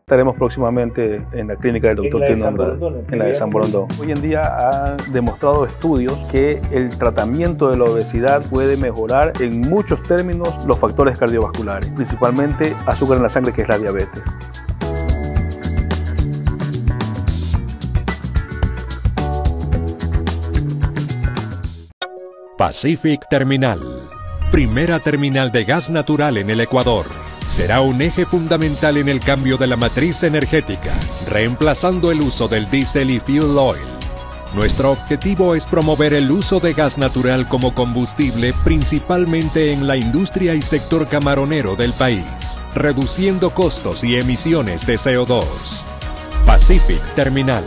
Estaremos próximamente en la clínica del doctor Tino Andrade, en la de San Borondón. Hoy en día han demostrado estudios que el tratamiento de la obesidad puede mejorar en muchos términos los factores cardiovasculares, principalmente azúcar en la sangre, que es la diabetes. Pacific Terminal, primera terminal de gas natural en el Ecuador. Será un eje fundamental en el cambio de la matriz energética, reemplazando el uso del diésel y fuel oil. Nuestro objetivo es promover el uso de gas natural como combustible, principalmente en la industria y sector camaronero del país, reduciendo costos y emisiones de CO2. Pacific Terminal.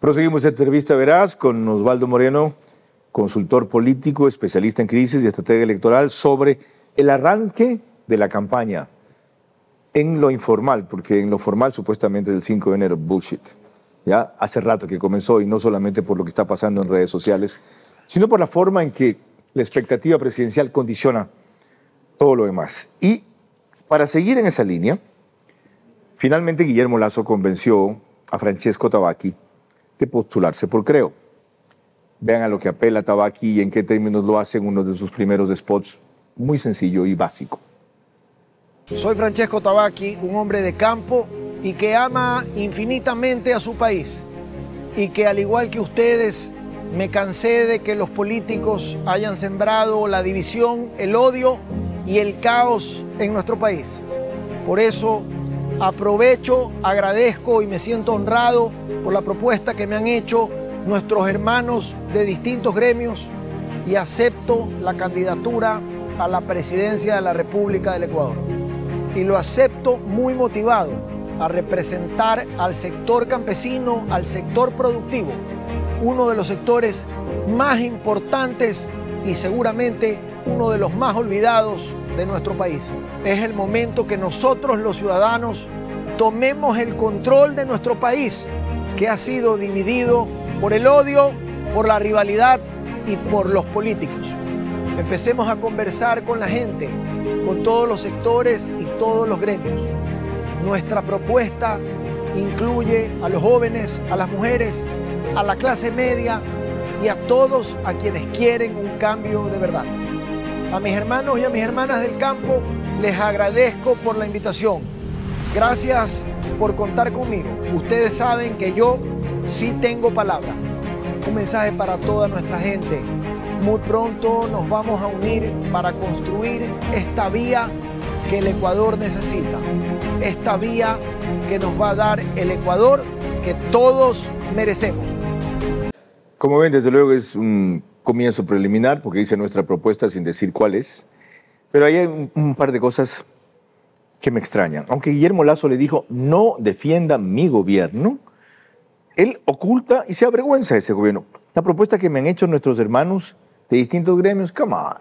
Proseguimos esta entrevista veraz con Osvaldo Moreno, consultor político, especialista en crisis y estrategia electoral, sobre el arranque de la campaña en lo informal, porque en lo formal supuestamente es el 5 de enero, bullshit. Ya hace rato que comenzó, y no solamente por lo que está pasando en redes sociales, sino por la forma en que la expectativa presidencial condiciona todo lo demás. Y para seguir en esa línea, finalmente Guillermo Lasso convenció a Francesco Tabacchi de postularse por Creo. Vean a lo que apela Tabacchi y en qué términos lo hace en uno de sus primeros spots, muy sencillo y básico. Soy Francesco Tabacchi, un hombre de campo y que ama infinitamente a su país, y que al igual que ustedes me cansé de que los políticos hayan sembrado la división, el odio y el caos en nuestro país. Por eso aprovecho, agradezco y me siento honrado por la propuesta que me han hecho nuestros hermanos de distintos gremios, y acepto la candidatura a la presidencia de la República del Ecuador. Y lo acepto muy motivado a representar al sector campesino, al sector productivo, uno de los sectores más importantes y seguramente uno de los más olvidados de nuestro país. Es el momento que nosotros los ciudadanos tomemos el control de nuestro país, que ha sido dividido por el odio, por la rivalidad y por los políticos. Empecemos a conversar con la gente, con todos los sectores y todos los gremios. Nuestra propuesta incluye a los jóvenes, a las mujeres, a la clase media y a todos a quienes quieren un cambio de verdad. A mis hermanos y a mis hermanas del campo les agradezco por la invitación. Gracias por contar conmigo. Ustedes saben que yo sí tengo palabra. Un mensaje para toda nuestra gente. Muy pronto nos vamos a unir para construir esta vía que el Ecuador necesita. Esta vía que nos va a dar el Ecuador que todos merecemos. Como ven, desde luego es un comienzo preliminar, porque dice nuestra propuesta sin decir cuál es. Pero ahí hay un par de cosas que me extrañan. Aunque Guillermo Lasso le dijo, no defienda mi gobierno, él oculta y se avergüenza de ese gobierno. La propuesta que me han hecho nuestros hermanos de distintos gremios, come on.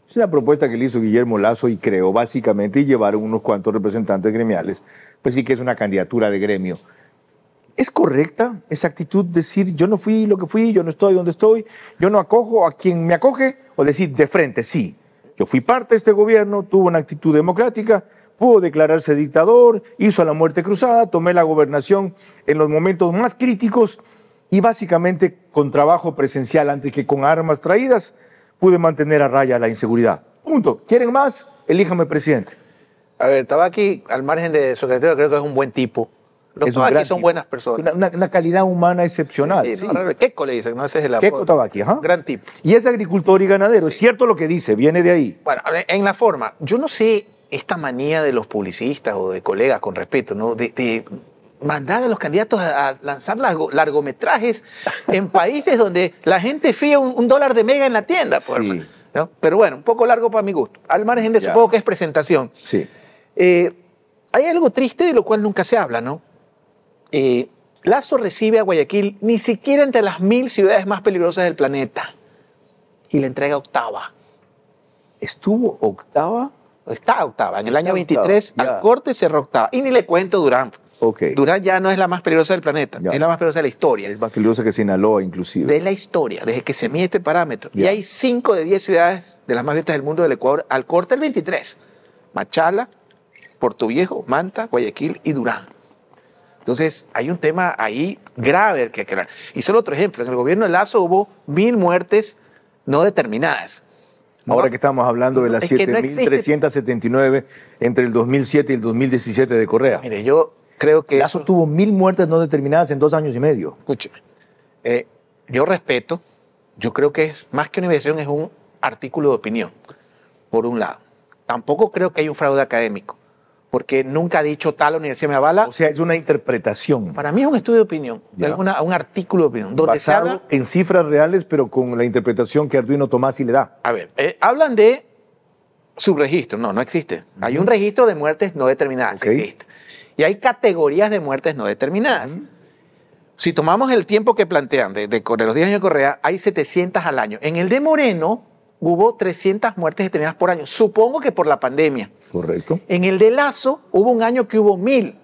Es una propuesta que le hizo Guillermo Lasso y Creo, básicamente, y llevaron unos cuantos representantes gremiales. Pues sí que es una candidatura de gremio. ¿Es correcta esa actitud, decir yo no fui lo que fui, yo no estoy donde estoy, yo no acojo a quien me acoge? O decir de frente, sí, yo fui parte de este gobierno, tuvo una actitud democrática, pudo declararse dictador, hizo la muerte cruzada, tomé la gobernación en los momentos más críticos y básicamente con trabajo presencial antes que con armas traídas, pude mantener a raya la inseguridad. Punto. ¿Quieren más? Elíjame presidente. A ver, Tabacchi, al margen de secretario, creo que es un buen tipo. Los Tabacchi son buenas personas. Una calidad humana excepcional. Sí. No, Keiko le dicen, no, ese es el Keiko Tabacchi, ajá. Gran tipo. Y es agricultor y ganadero, es cierto lo que dice, viene de ahí. Bueno, en la forma, yo no sé esta manía de los publicistas o de colegas, con respeto, ¿no? De mandar a los candidatos a lanzar largometrajes en países donde la gente fía $1 de mega en la tienda. Sí. ¿no? Pero bueno, un poco largo para mi gusto. Al margen de supongo que es presentación. Sí. hay algo triste de lo cual nunca se habla, ¿no? Lasso recibe a Guayaquil ni siquiera entre las 1000 ciudades más peligrosas del planeta y le entrega octava. ¿Estuvo octava? Está octava. En el año 23 al corte cerró octava. Y ni le cuento Durán. Okay. Durán ya no es la más peligrosa del planeta, es la más peligrosa de la historia. Es más peligrosa que Sinaloa, inclusive. De la historia, desde que se mide este parámetro. Y hay 5 de 10 ciudades de las más violentas del mundo del Ecuador al corte del 23. Machala, Puerto Viejo, Manta, Guayaquil y Durán. Entonces, hay un tema ahí grave que aclarar. Y solo otro ejemplo, en el gobierno de Lasso hubo 1000 muertes no determinadas. Ahora que estamos hablando de las 7.379 entre el 2007 y el 2017 de Correa. Mire, yo creo que... Lasso tuvo 1000 muertes no determinadas en 2 años y medio. Escúcheme, yo respeto, yo creo que es más que una investigación, es un artículo de opinión, por un lado. Tampoco creo que hay un fraude académico, porque nunca ha dicho tal universidad me avala. O sea, es una interpretación. Para mí es un estudio de opinión, es un artículo de opinión. Donde basado en cifras reales, pero con la interpretación que Arduino Tomasi le da. A ver, hablan de subregistro. No existe. Hay un registro de muertes no determinadas, existe. Y hay categorías de muertes no determinadas. Si tomamos el tiempo que plantean de los 10 años de Correa, hay 700 al año. En el de Moreno hubo 300 muertes determinadas por año. Supongo que por la pandemia. Correcto. En el de Lasso hubo un año que hubo 1000.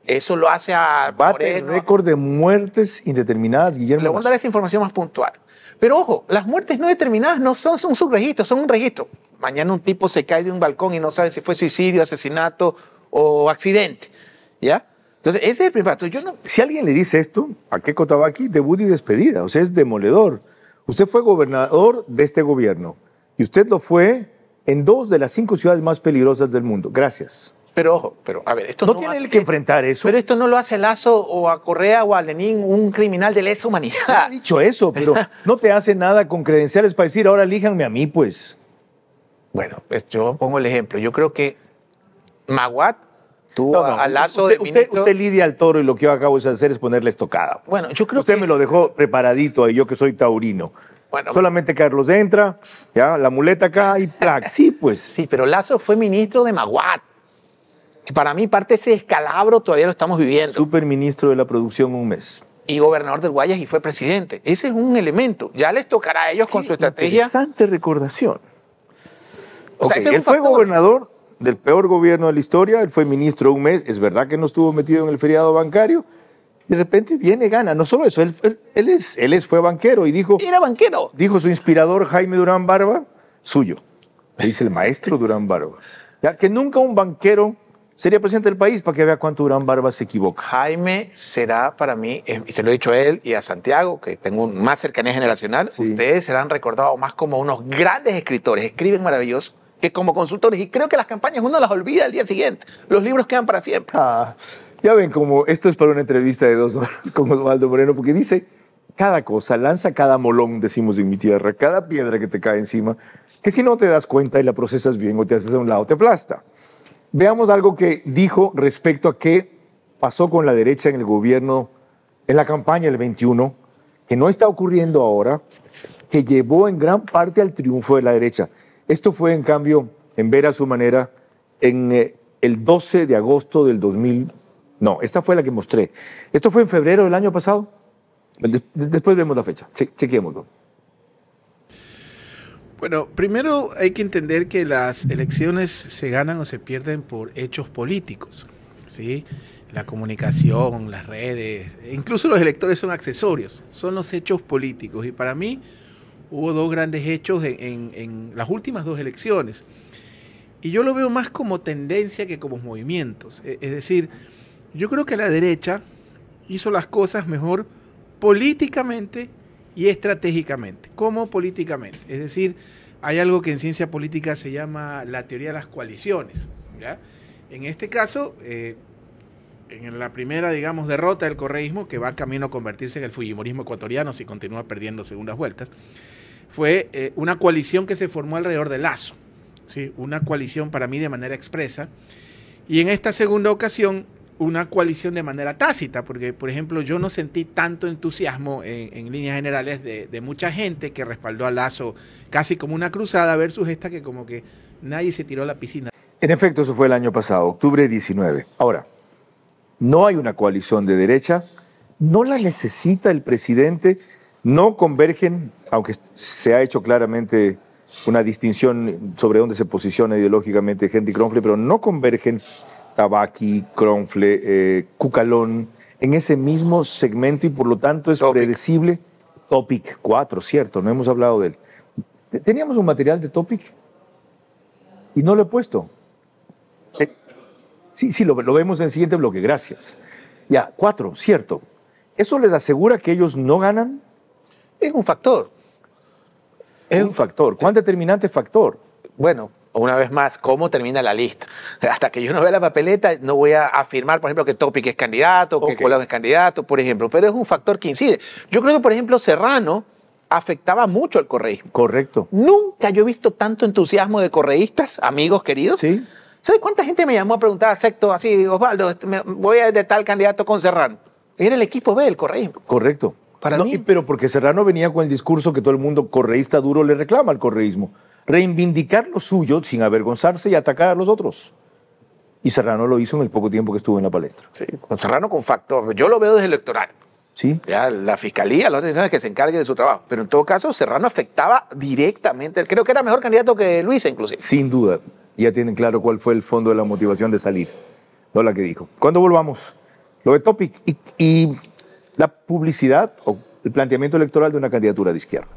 Eso lo hace a Bate el récord de muertes indeterminadas, Guillermo. Le voy a dar esa información más puntual. Pero ojo, las muertes no determinadas no son un subregistro, son un registro. Mañana un tipo se cae de un balcón y no sabe si fue suicidio, asesinato o accidente. ¿Ya? Entonces, ese es el primer paso. Si alguien le dice esto, a Keiko Tabaki, debut y despedida. O sea, es demoledor. Usted fue gobernador de este gobierno y usted lo fue en 2 de las 5 ciudades más peligrosas del mundo. Gracias. Pero ojo, a ver, esto no tiene él que enfrentar eso. Pero esto no lo hace Lasso o a Correa o a Lenin, un criminal de lesa humanidad. No ha dicho eso, pero no te hace nada con credenciales para decir, ahora elíjanme a mí, pues. Bueno, pues yo pongo el ejemplo. Yo creo que Maguad tuvo a Lasso de ministro. Usted lidia al toro y lo que yo acabo de hacer es ponerle estocada. Bueno, yo creo usted me lo dejó preparadito ahí, yo que soy taurino. Bueno, solamente Carlos entra, ya, la muleta acá y ¡plac! Sí, pues. Sí, pero Lasso fue ministro de Maguad. Que para mí parte de ese descalabro todavía lo estamos viviendo. Superministro de la producción un mes. Y gobernador del Guayas y fue presidente. Ese es un elemento. Ya les tocará a ellos con su estrategia. Interesante recordación. O sea, él fue gobernador del peor gobierno de la historia, él fue ministro un mes, es verdad que no estuvo metido en el feriado bancario, de repente viene, gana. No solo eso, él fue banquero y dijo... Era banquero. Dijo su inspirador Jaime Durán Barba, suyo. Le dice el maestro Durán Barba. Ya que nunca un banquero sería presidente del país, para que vea cuánto Durán Barba se equivoca. Jaime será para mí, y se lo he dicho a él y a Santiago, que tengo más cercanía generacional, ustedes serán recordados más como unos grandes escritores, escriben maravilloso, que como consultores. Y creo que las campañas uno las olvida al día siguiente. Los libros quedan para siempre. Ya ven como esto es para una entrevista de 2 horas con Osvaldo Moreno, porque dice cada cosa, lanza cada molón, decimos en mi tierra, cada piedra que te cae encima, que si no te das cuenta y la procesas bien o te haces a un lado, te aplasta. Veamos algo que dijo respecto a qué pasó con la derecha en el gobierno, en la campaña del 21, que no está ocurriendo ahora, que llevó en gran parte al triunfo de la derecha. Esto fue, en cambio, en ver a su manera, en el 12 de agosto del 2000. No, esta fue la que mostré. Esto fue en febrero del año pasado. Después vemos la fecha. Chequémoslo. Bueno, primero hay que entender que las elecciones se ganan o se pierden por hechos políticos, ¿sí? La comunicación, las redes, incluso los electores son accesorios, son los hechos políticos. Y para mí hubo 2 grandes hechos en las últimas 2 elecciones. Y yo lo veo más como tendencia que como movimientos. Es decir, yo creo que la derecha hizo las cosas mejor políticamente y estratégicamente. ¿Cómo políticamente? Es decir, hay algo que en ciencia política se llama la teoría de las coaliciones, ¿ya? En este caso, en la primera, digamos, derrota del correísmo, que va camino a convertirse en el fujimorismo ecuatoriano si continúa perdiendo segundas vueltas, fue una coalición que se formó alrededor de Lasso, ¿sí? Una coalición para mí de manera expresa, y en esta segunda ocasión una coalición de manera tácita, porque, por ejemplo, yo no sentí tanto entusiasmo en líneas generales de mucha gente que respaldó a Lasso casi como una cruzada versus esta que como que nadie se tiró a la piscina. En efecto, eso fue el año pasado, octubre 19. Ahora, no hay una coalición de derecha, no la necesita el presidente, no convergen, aunque se ha hecho claramente una distinción sobre dónde se posiciona ideológicamente Henry Kronfle, pero no convergen Tabaqui, Kronfle, Cucalón en ese mismo segmento y por lo tanto es predecible. Topic 4, cierto, no hemos hablado de él. Teníamos un material de Topic y no lo he puesto. Sí, lo vemos en el siguiente bloque, gracias. Ya, 4, cierto. ¿Eso les asegura que ellos no ganan? Es un factor. Es un factor. ¿Cuán determinante factor? Bueno, una vez más, ¿cómo termina la lista? Hasta que yo no vea la papeleta, no voy a afirmar, por ejemplo, que Topic es candidato, que Colón es candidato, por ejemplo. Pero es un factor que incide. Yo creo que, por ejemplo, Serrano afectaba mucho al correísmo. Correcto. Nunca yo he visto tanto entusiasmo de correístas, amigos queridos. Sí. ¿Sabes cuánta gente me llamó a preguntar, acepto así, Osvaldo, voy a de tal candidato con Serrano? Era el equipo B del correísmo. Correcto. Para mí. Pero porque Serrano venía con el discurso que todo el mundo correísta duro le reclama al correísmo. Reivindicar lo suyo sin avergonzarse y atacar a los otros. Y Serrano lo hizo en el poco tiempo que estuvo en la palestra. Sí, con Serrano con factor. Yo lo veo desde el electoral. Sí. Ya la fiscalía, las otras instituciones que se encarguen de su trabajo. Pero en todo caso, Serrano afectaba directamente. Creo que era mejor candidato que Luisa, inclusive. Sin duda. Ya tienen claro cuál fue el fondo de la motivación de salir. No la que dijo. Cuando volvamos, lo de Topic y la publicidad o el planteamiento electoral de una candidatura de izquierda.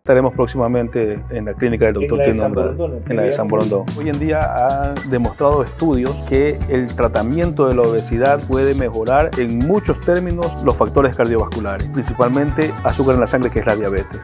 Estaremos próximamente en la clínica del doctor Tino Andrade, en la de San Borondón. Hoy en día han demostrado estudios que el tratamiento de la obesidad puede mejorar en muchos términos los factores cardiovasculares, principalmente azúcar en la sangre, que es la diabetes.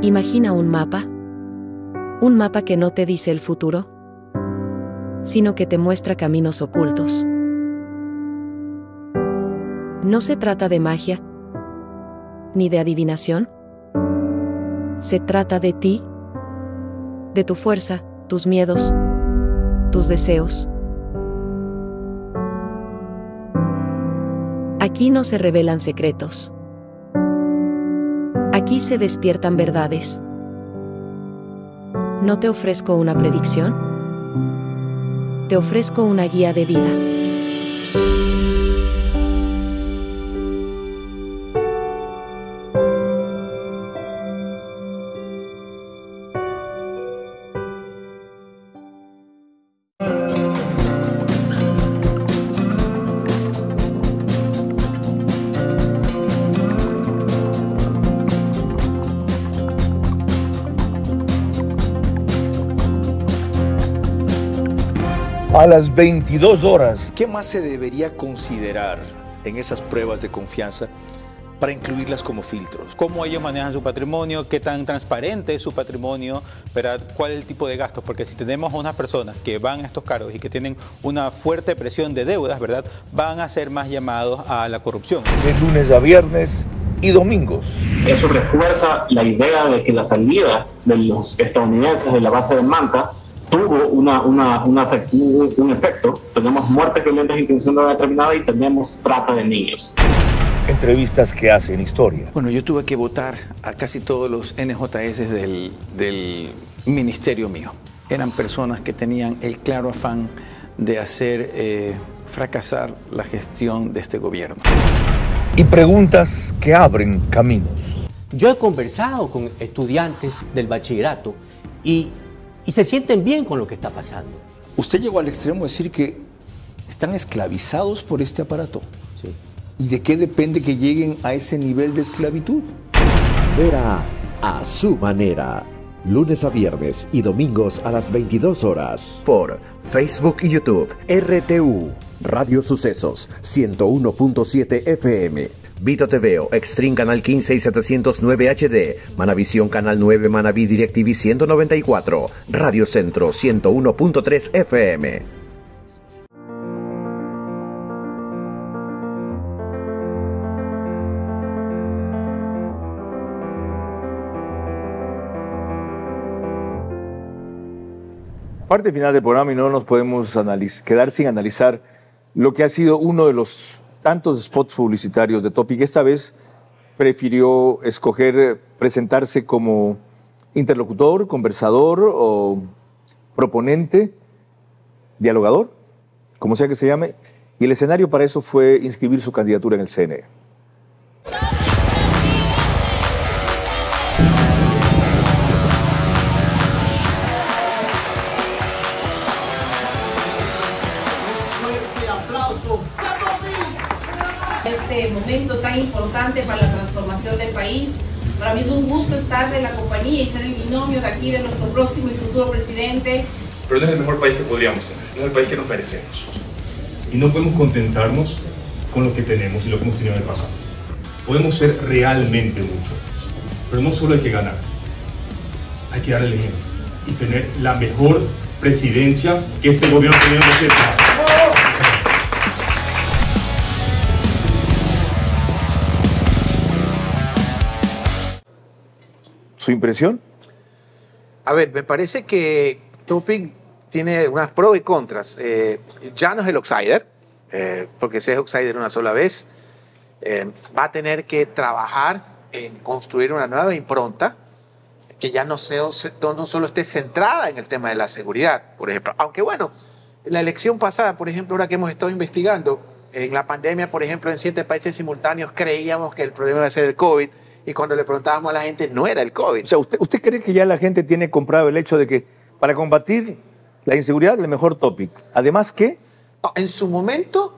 Imagina un mapa que no te dice el futuro, sino que te muestra caminos ocultos. No se trata de magia, ni de adivinación. Se trata de ti, de tu fuerza, tus miedos, tus deseos. Aquí no se revelan secretos. Aquí se despiertan verdades. No te ofrezco una predicción. Te ofrezco una guía de vida. A las 22 horas. ¿Qué más se debería considerar en esas pruebas de confianza para incluirlas como filtros? Cómo ellos manejan su patrimonio, qué tan transparente es su patrimonio, ¿verdad? Cuál es el tipo de gastos, porque si tenemos unas personas que van a estos cargos y que tienen una fuerte presión de deudas, ¿verdad? Van a ser más llamados a la corrupción. De lunes a viernes y domingos. Eso refuerza la idea de que la salida de los estadounidenses de la base de Manta tuvo un efecto. Tenemos muertes violentas de intención no determinada y tenemos trata de niños. Entrevistas que hacen historia. Bueno, yo tuve que votar a casi todos los NJS del ministerio mío. Eran personas que tenían el claro afán de hacer fracasar la gestión de este gobierno. Y preguntas que abren caminos. Yo he conversado con estudiantes del bachillerato y se sienten bien con lo que está pasando. Usted llegó al extremo de decir que están esclavizados por este aparato. Sí. ¿Y de qué depende que lleguen a ese nivel de esclavitud? Vera a su manera. Lunes a viernes y domingos a las 22 horas. Por Facebook y YouTube. RTU. Radio Sucesos 101.7 FM. Vito TVO, Extreme Canal 15 y 709 HD. Manavisión Canal 9, Manaví DirecTV 194. Radio Centro 101.3 FM. Parte final del programa y no nos podemos quedar sin analizar lo que ha sido uno de los tantos spots publicitarios de Topic. Esta vez prefirió escoger presentarse como interlocutor, conversador o proponente, dialogador, como sea que se llame, y el escenario para eso fue inscribir su candidatura en el CNE. Este momento tan importante para la transformación del país. Para mí es un gusto estar de la compañía y ser el binomio de aquí de nuestro próximo y futuro presidente. Pero no es el mejor país que podríamos tener, no es el país que nos merecemos. Y no podemos contentarnos con lo que tenemos y lo que hemos tenido en el pasado. Podemos ser realmente mucho más. Pero no solo hay que ganar, hay que dar el ejemplo y tener la mejor presidencia que este gobierno ha tenido en los 7 años. ¿Su impresión? A ver, me parece que Topic tiene unas pros y contras. Ya no es el outsider, porque si es outsider una sola vez, va a tener que trabajar en construir una nueva impronta que ya no solo esté centrada en el tema de la seguridad, por ejemplo. Aunque bueno, la elección pasada, por ejemplo, ahora que hemos estado investigando, en la pandemia, por ejemplo, en 7 países simultáneos creíamos que el problema iba a ser el COVID, y cuando le preguntábamos a la gente, no era el COVID. O sea, ¿usted cree que ya la gente tiene comprado el hecho de que para combatir la inseguridad el mejor Topic? Además, ¿qué? En su momento,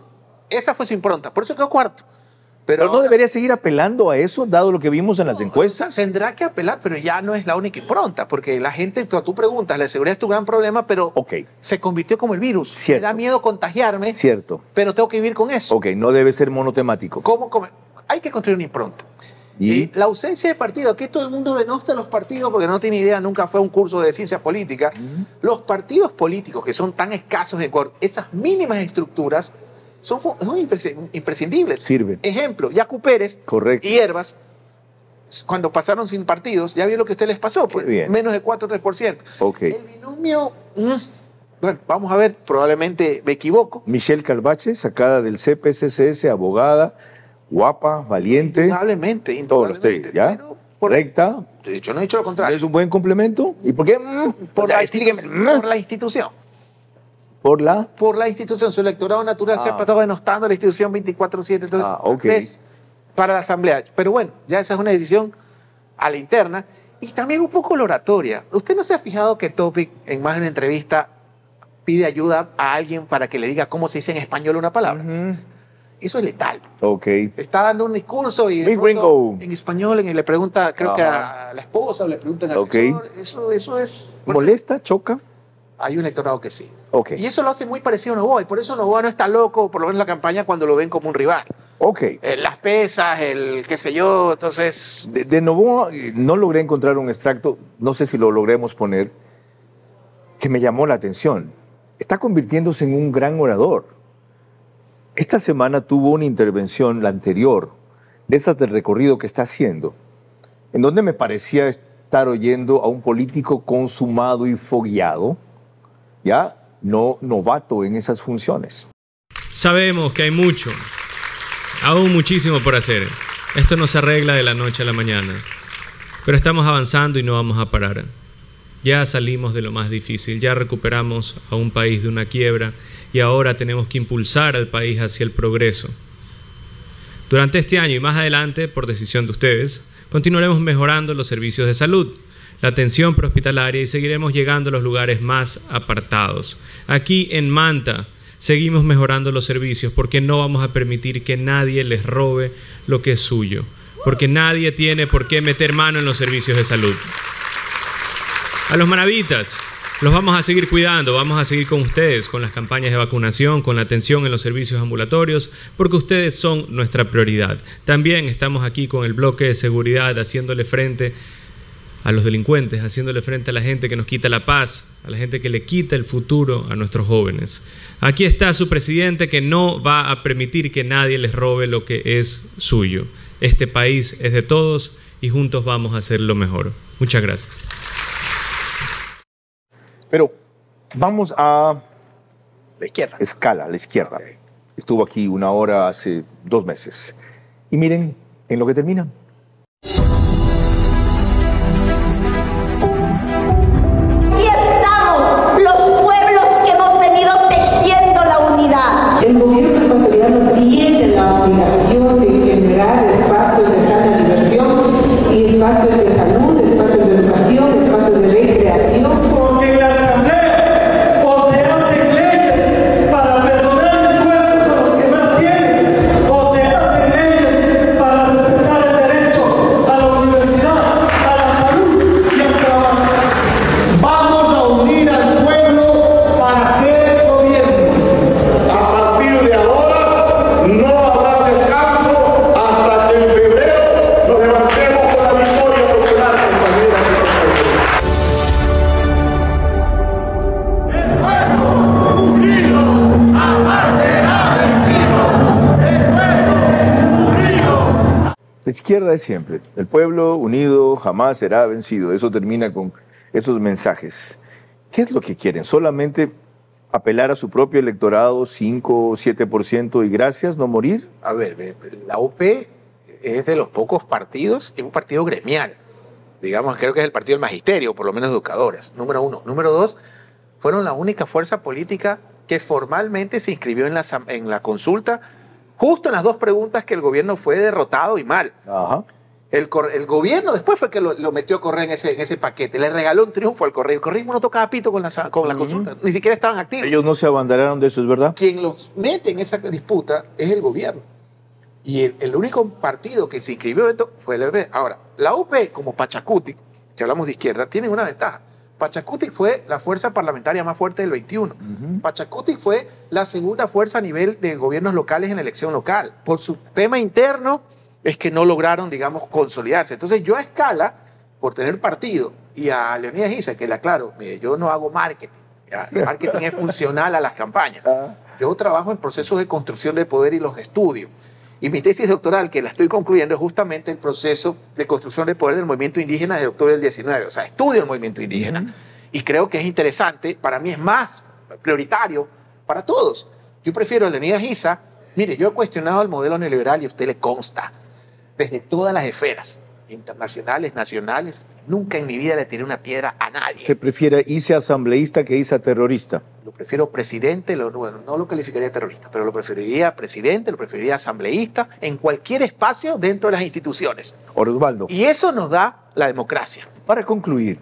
esa fue su impronta. Por eso quedó cuarto. Pero no debería seguir apelando a eso, dado lo que vimos en las encuestas. Tendrá que apelar, pero ya no es la única impronta, porque la gente, cuando tú preguntas, la seguridad es tu gran problema, pero se convirtió como el virus. Cierto. Me da miedo contagiarme, Cierto. pero tengo que vivir con eso. Ok, no debe ser monotemático. Hay que construir una impronta. Y la ausencia de partido, aquí todo el mundo denosta a los partidos porque no tiene idea, nunca fue un curso de ciencia política. Los partidos políticos que son tan escasos en Ecuador, esas mínimas estructuras son imprescindibles. Sirven. Ejemplo, Yacu Pérez y Herbas, cuando pasaron sin partidos, ya vio lo que a usted les pasó, pues, menos de 4 o 3%. Okay. El binomio, bueno, vamos a ver, probablemente me equivoco. Michelle Calvache, sacada del CPCCS, abogada, guapa, valiente. Indudablemente. Todos los tres, ¿ya? Recta. Yo no he dicho lo contrario. ¿Es un buen complemento? ¿Y por qué? Por la institución. ¿Por la? Por la institución. Su electorado natural se ha pasado denostando la institución 24/7. Entonces, para la Asamblea. Pero bueno, ya esa es una decisión a la interna. Y también un poco la oratoria. ¿Usted no se ha fijado que Topic, en más de una entrevista, pide ayuda a alguien para que le diga cómo se dice en español una palabra? Eso es letal. Está dando un discurso y en español le pregunta, creo que a la esposa, o le preguntan al asesor. Eso es... ¿Molesta? ¿Choca? Hay un electorado que sí. Y eso lo hace muy parecido a Noboa. Y por eso Noboa no está loco, por lo menos en la campaña, cuando lo ven como un rival. Las pesas, el qué sé yo, entonces... De Noboa no logré encontrar un extracto, no sé si lo logremos poner, que me llamó la atención. Está convirtiéndose en un gran orador. Esta semana tuvo una intervención, la anterior, de esas del recorrido que está haciendo, en donde me parecía estar oyendo a un político consumado y fogueado, ya no novato en esas funciones. Sabemos que hay mucho, aún muchísimo por hacer. Esto no se arregla de la noche a la mañana, pero estamos avanzando y no vamos a parar. Ya salimos de lo más difícil, ya recuperamos a un país de una quiebra y ahora tenemos que impulsar al país hacia el progreso. Durante este año y más adelante, por decisión de ustedes, continuaremos mejorando los servicios de salud, la atención prehospitalaria y seguiremos llegando a los lugares más apartados. Aquí en Manta seguimos mejorando los servicios porque no vamos a permitir que nadie les robe lo que es suyo, porque nadie tiene por qué meter mano en los servicios de salud. A los manavitas los vamos a seguir cuidando, vamos a seguir con ustedes, con las campañas de vacunación, con la atención en los servicios ambulatorios, porque ustedes son nuestra prioridad. También estamos aquí con el bloque de seguridad, haciéndole frente a los delincuentes, haciéndole frente a la gente que nos quita la paz, a la gente que le quita el futuro a nuestros jóvenes. Aquí está su presidente que no va a permitir que nadie les robe lo que es suyo. Este país es de todos y juntos vamos a hacerlo mejor. Muchas gracias. Pero vamos a la izquierda. Escala, a la izquierda. Estuvo aquí 1 hora hace 2 meses. Y miren en lo que termina. Aquí estamos, los pueblos que hemos venido tejiendo la unidad. El gobierno ecuatoriano tiene la obligación de generar espacios de sana diversión y espacios de salud, espacios de educación, espacios de recreación. Porque en la Asamblea o se hacen leyes para perdonar impuestos a los que más tienen, o se hacen leyes para respetar el derecho a la universidad, a la salud y al trabajo. Vamos a unir al pueblo para hacer gobierno. A partir de ahora no habrá descanso hasta que en febrero nos levantemos con la victoria popular, compañeras y compañeros. El pueblo unido jamás será vencido. El pueblo unido. La izquierda es siempre. El pueblo unido jamás será vencido. Eso termina con esos mensajes. ¿Qué es lo que quieren? ¿Solamente apelar a su propio electorado, 5 o 7% y gracias, no morir? A ver, la UP es de los pocos partidos, es un partido gremial. Digamos, creo que es el partido del magisterio, por lo menos educadores. Número 1. Número 2, fueron la única fuerza política que formalmente se inscribió en la consulta, justo en las 2 preguntas que el gobierno fue derrotado y mal. Ajá. El gobierno después fue que lo metió a correr en ese paquete. Le regaló un triunfo al correo. El correísmo no tocaba pito con la consulta. Ni siquiera estaban activos. Ellos no se abanderaron de eso, ¿es verdad? Quien los mete en esa disputa es el gobierno. Y el único partido que se inscribió en esto fue el UP. Ahora, la UP, como Pachacuti, si hablamos de izquierda, tiene una ventaja. Pachacuti fue la fuerza parlamentaria más fuerte del 21. Pachacuti fue la segunda fuerza a nivel de gobiernos locales en la elección local. Por su tema interno es que no lograron, digamos, consolidarse. Entonces yo a Escala, por tener partido, y a Leonidas Issa, que le aclaro, yo no hago marketing. El marketing es funcional a las campañas. Yo trabajo en procesos de construcción de poder y los estudio. Y mi tesis doctoral, que la estoy concluyendo, es justamente el proceso de construcción de poder del movimiento indígena de octubre del 19. O sea, estudio el movimiento indígena. Y creo que es interesante, para mí es más prioritario para todos. Yo prefiero a Leonidas Issa. Mire, yo he cuestionado el modelo neoliberal y a usted le consta, desde todas las esferas, internacionales, nacionales. Nunca en mi vida le tiré una piedra a nadie. ¿Qué prefiere, Issa asambleísta que Issa terrorista? Lo prefiero presidente, bueno, no lo calificaría terrorista, pero lo preferiría presidente, lo preferiría asambleísta, en cualquier espacio dentro de las instituciones. Osvaldo. Y eso nos da la democracia. Para concluir,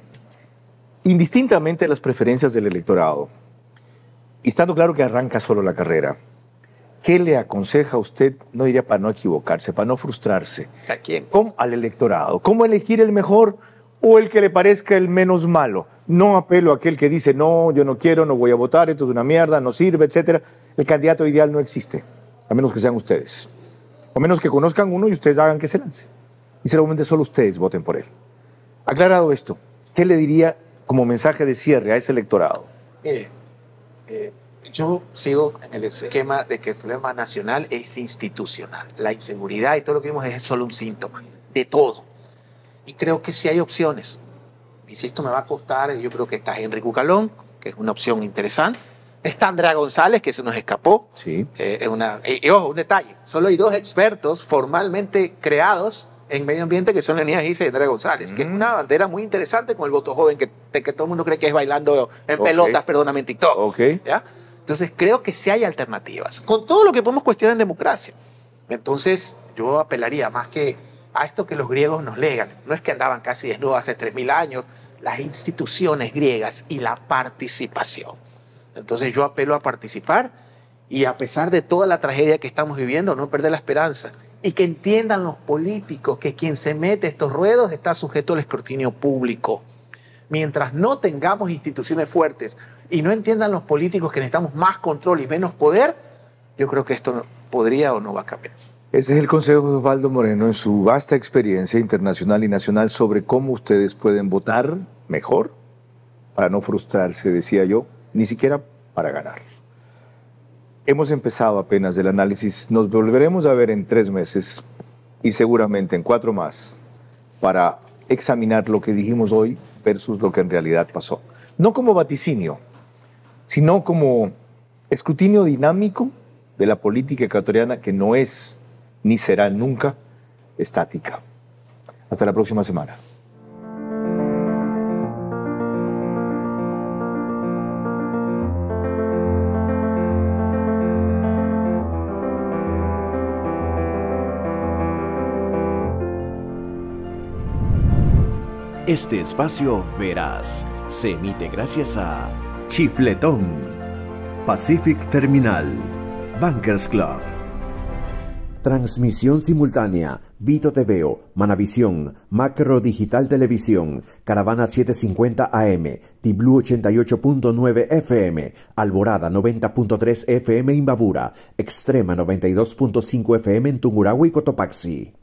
indistintamente de las preferencias del electorado, y estando claro que arranca solo la carrera, ¿qué le aconseja a usted, no diría para no equivocarse, para no frustrarse? ¿A quién? ¿Cómo al electorado? ¿Cómo elegir el mejor o el que le parezca el menos malo? No apelo a aquel que dice, no, yo no quiero, no voy a votar, esto es una mierda, no sirve, etc. El candidato ideal no existe, a menos que sean ustedes. O menos que conozcan uno y ustedes hagan que se lance. Y seguramente solo ustedes voten por él. Aclarado esto, ¿qué le diría como mensaje de cierre a ese electorado? Mire, yo sigo en el esquema de que el problema nacional es institucional. La inseguridad y todo lo que vimos es solo un síntoma de todo. Y creo que sí hay opciones. Y si esto me va a costar, yo creo que está Henry Cucalón, que es una opción interesante. Está Andrea González, que se nos escapó. Sí. Ojo, un detalle. Solo hay 2 expertos formalmente creados en medio ambiente que son Leonidas Issa y Andrea González, que es una bandera muy interesante con el voto joven, que todo el mundo cree que es bailando en pelotas, perdóname, en TikTok. ¿Ya? Entonces creo que sí hay alternativas, con todo lo que podemos cuestionar en democracia. Entonces yo apelaría más que a esto que los griegos nos legan. No es que andaban casi desnudos hace 3000 años, las instituciones griegas y la participación. Entonces yo apelo a participar y a pesar de toda la tragedia que estamos viviendo, no perder la esperanza. Y que entiendan los políticos que quien se mete a estos ruedos está sujeto al escrutinio público. Mientras no tengamos instituciones fuertes y no entiendan los políticos que necesitamos más control y menos poder, yo creo que esto podría o no va a cambiar. Ese es el consejo de Osvaldo Moreno en su vasta experiencia internacional y nacional sobre cómo ustedes pueden votar mejor, para no frustrarse, decía yo, ni siquiera para ganar. Hemos empezado apenas el análisis, nos volveremos a ver en 3 meses y seguramente en 4 más para examinar lo que dijimos hoy versus lo que en realidad pasó. No como vaticinio, sino como escrutinio dinámico de la política ecuatoriana que no es ni será nunca estática. Hasta la próxima semana. Este espacio Verás se emite gracias a Chifletón, Pacific Terminal, Bankers Club. Transmisión simultánea, Vito TVO, Manavisión, Macro Digital Televisión, Caravana 750 AM, Tiblu 88.9 FM, Alborada 90.3 FM Imbabura, Extrema 92.5 FM en Tungurahua y Cotopaxi.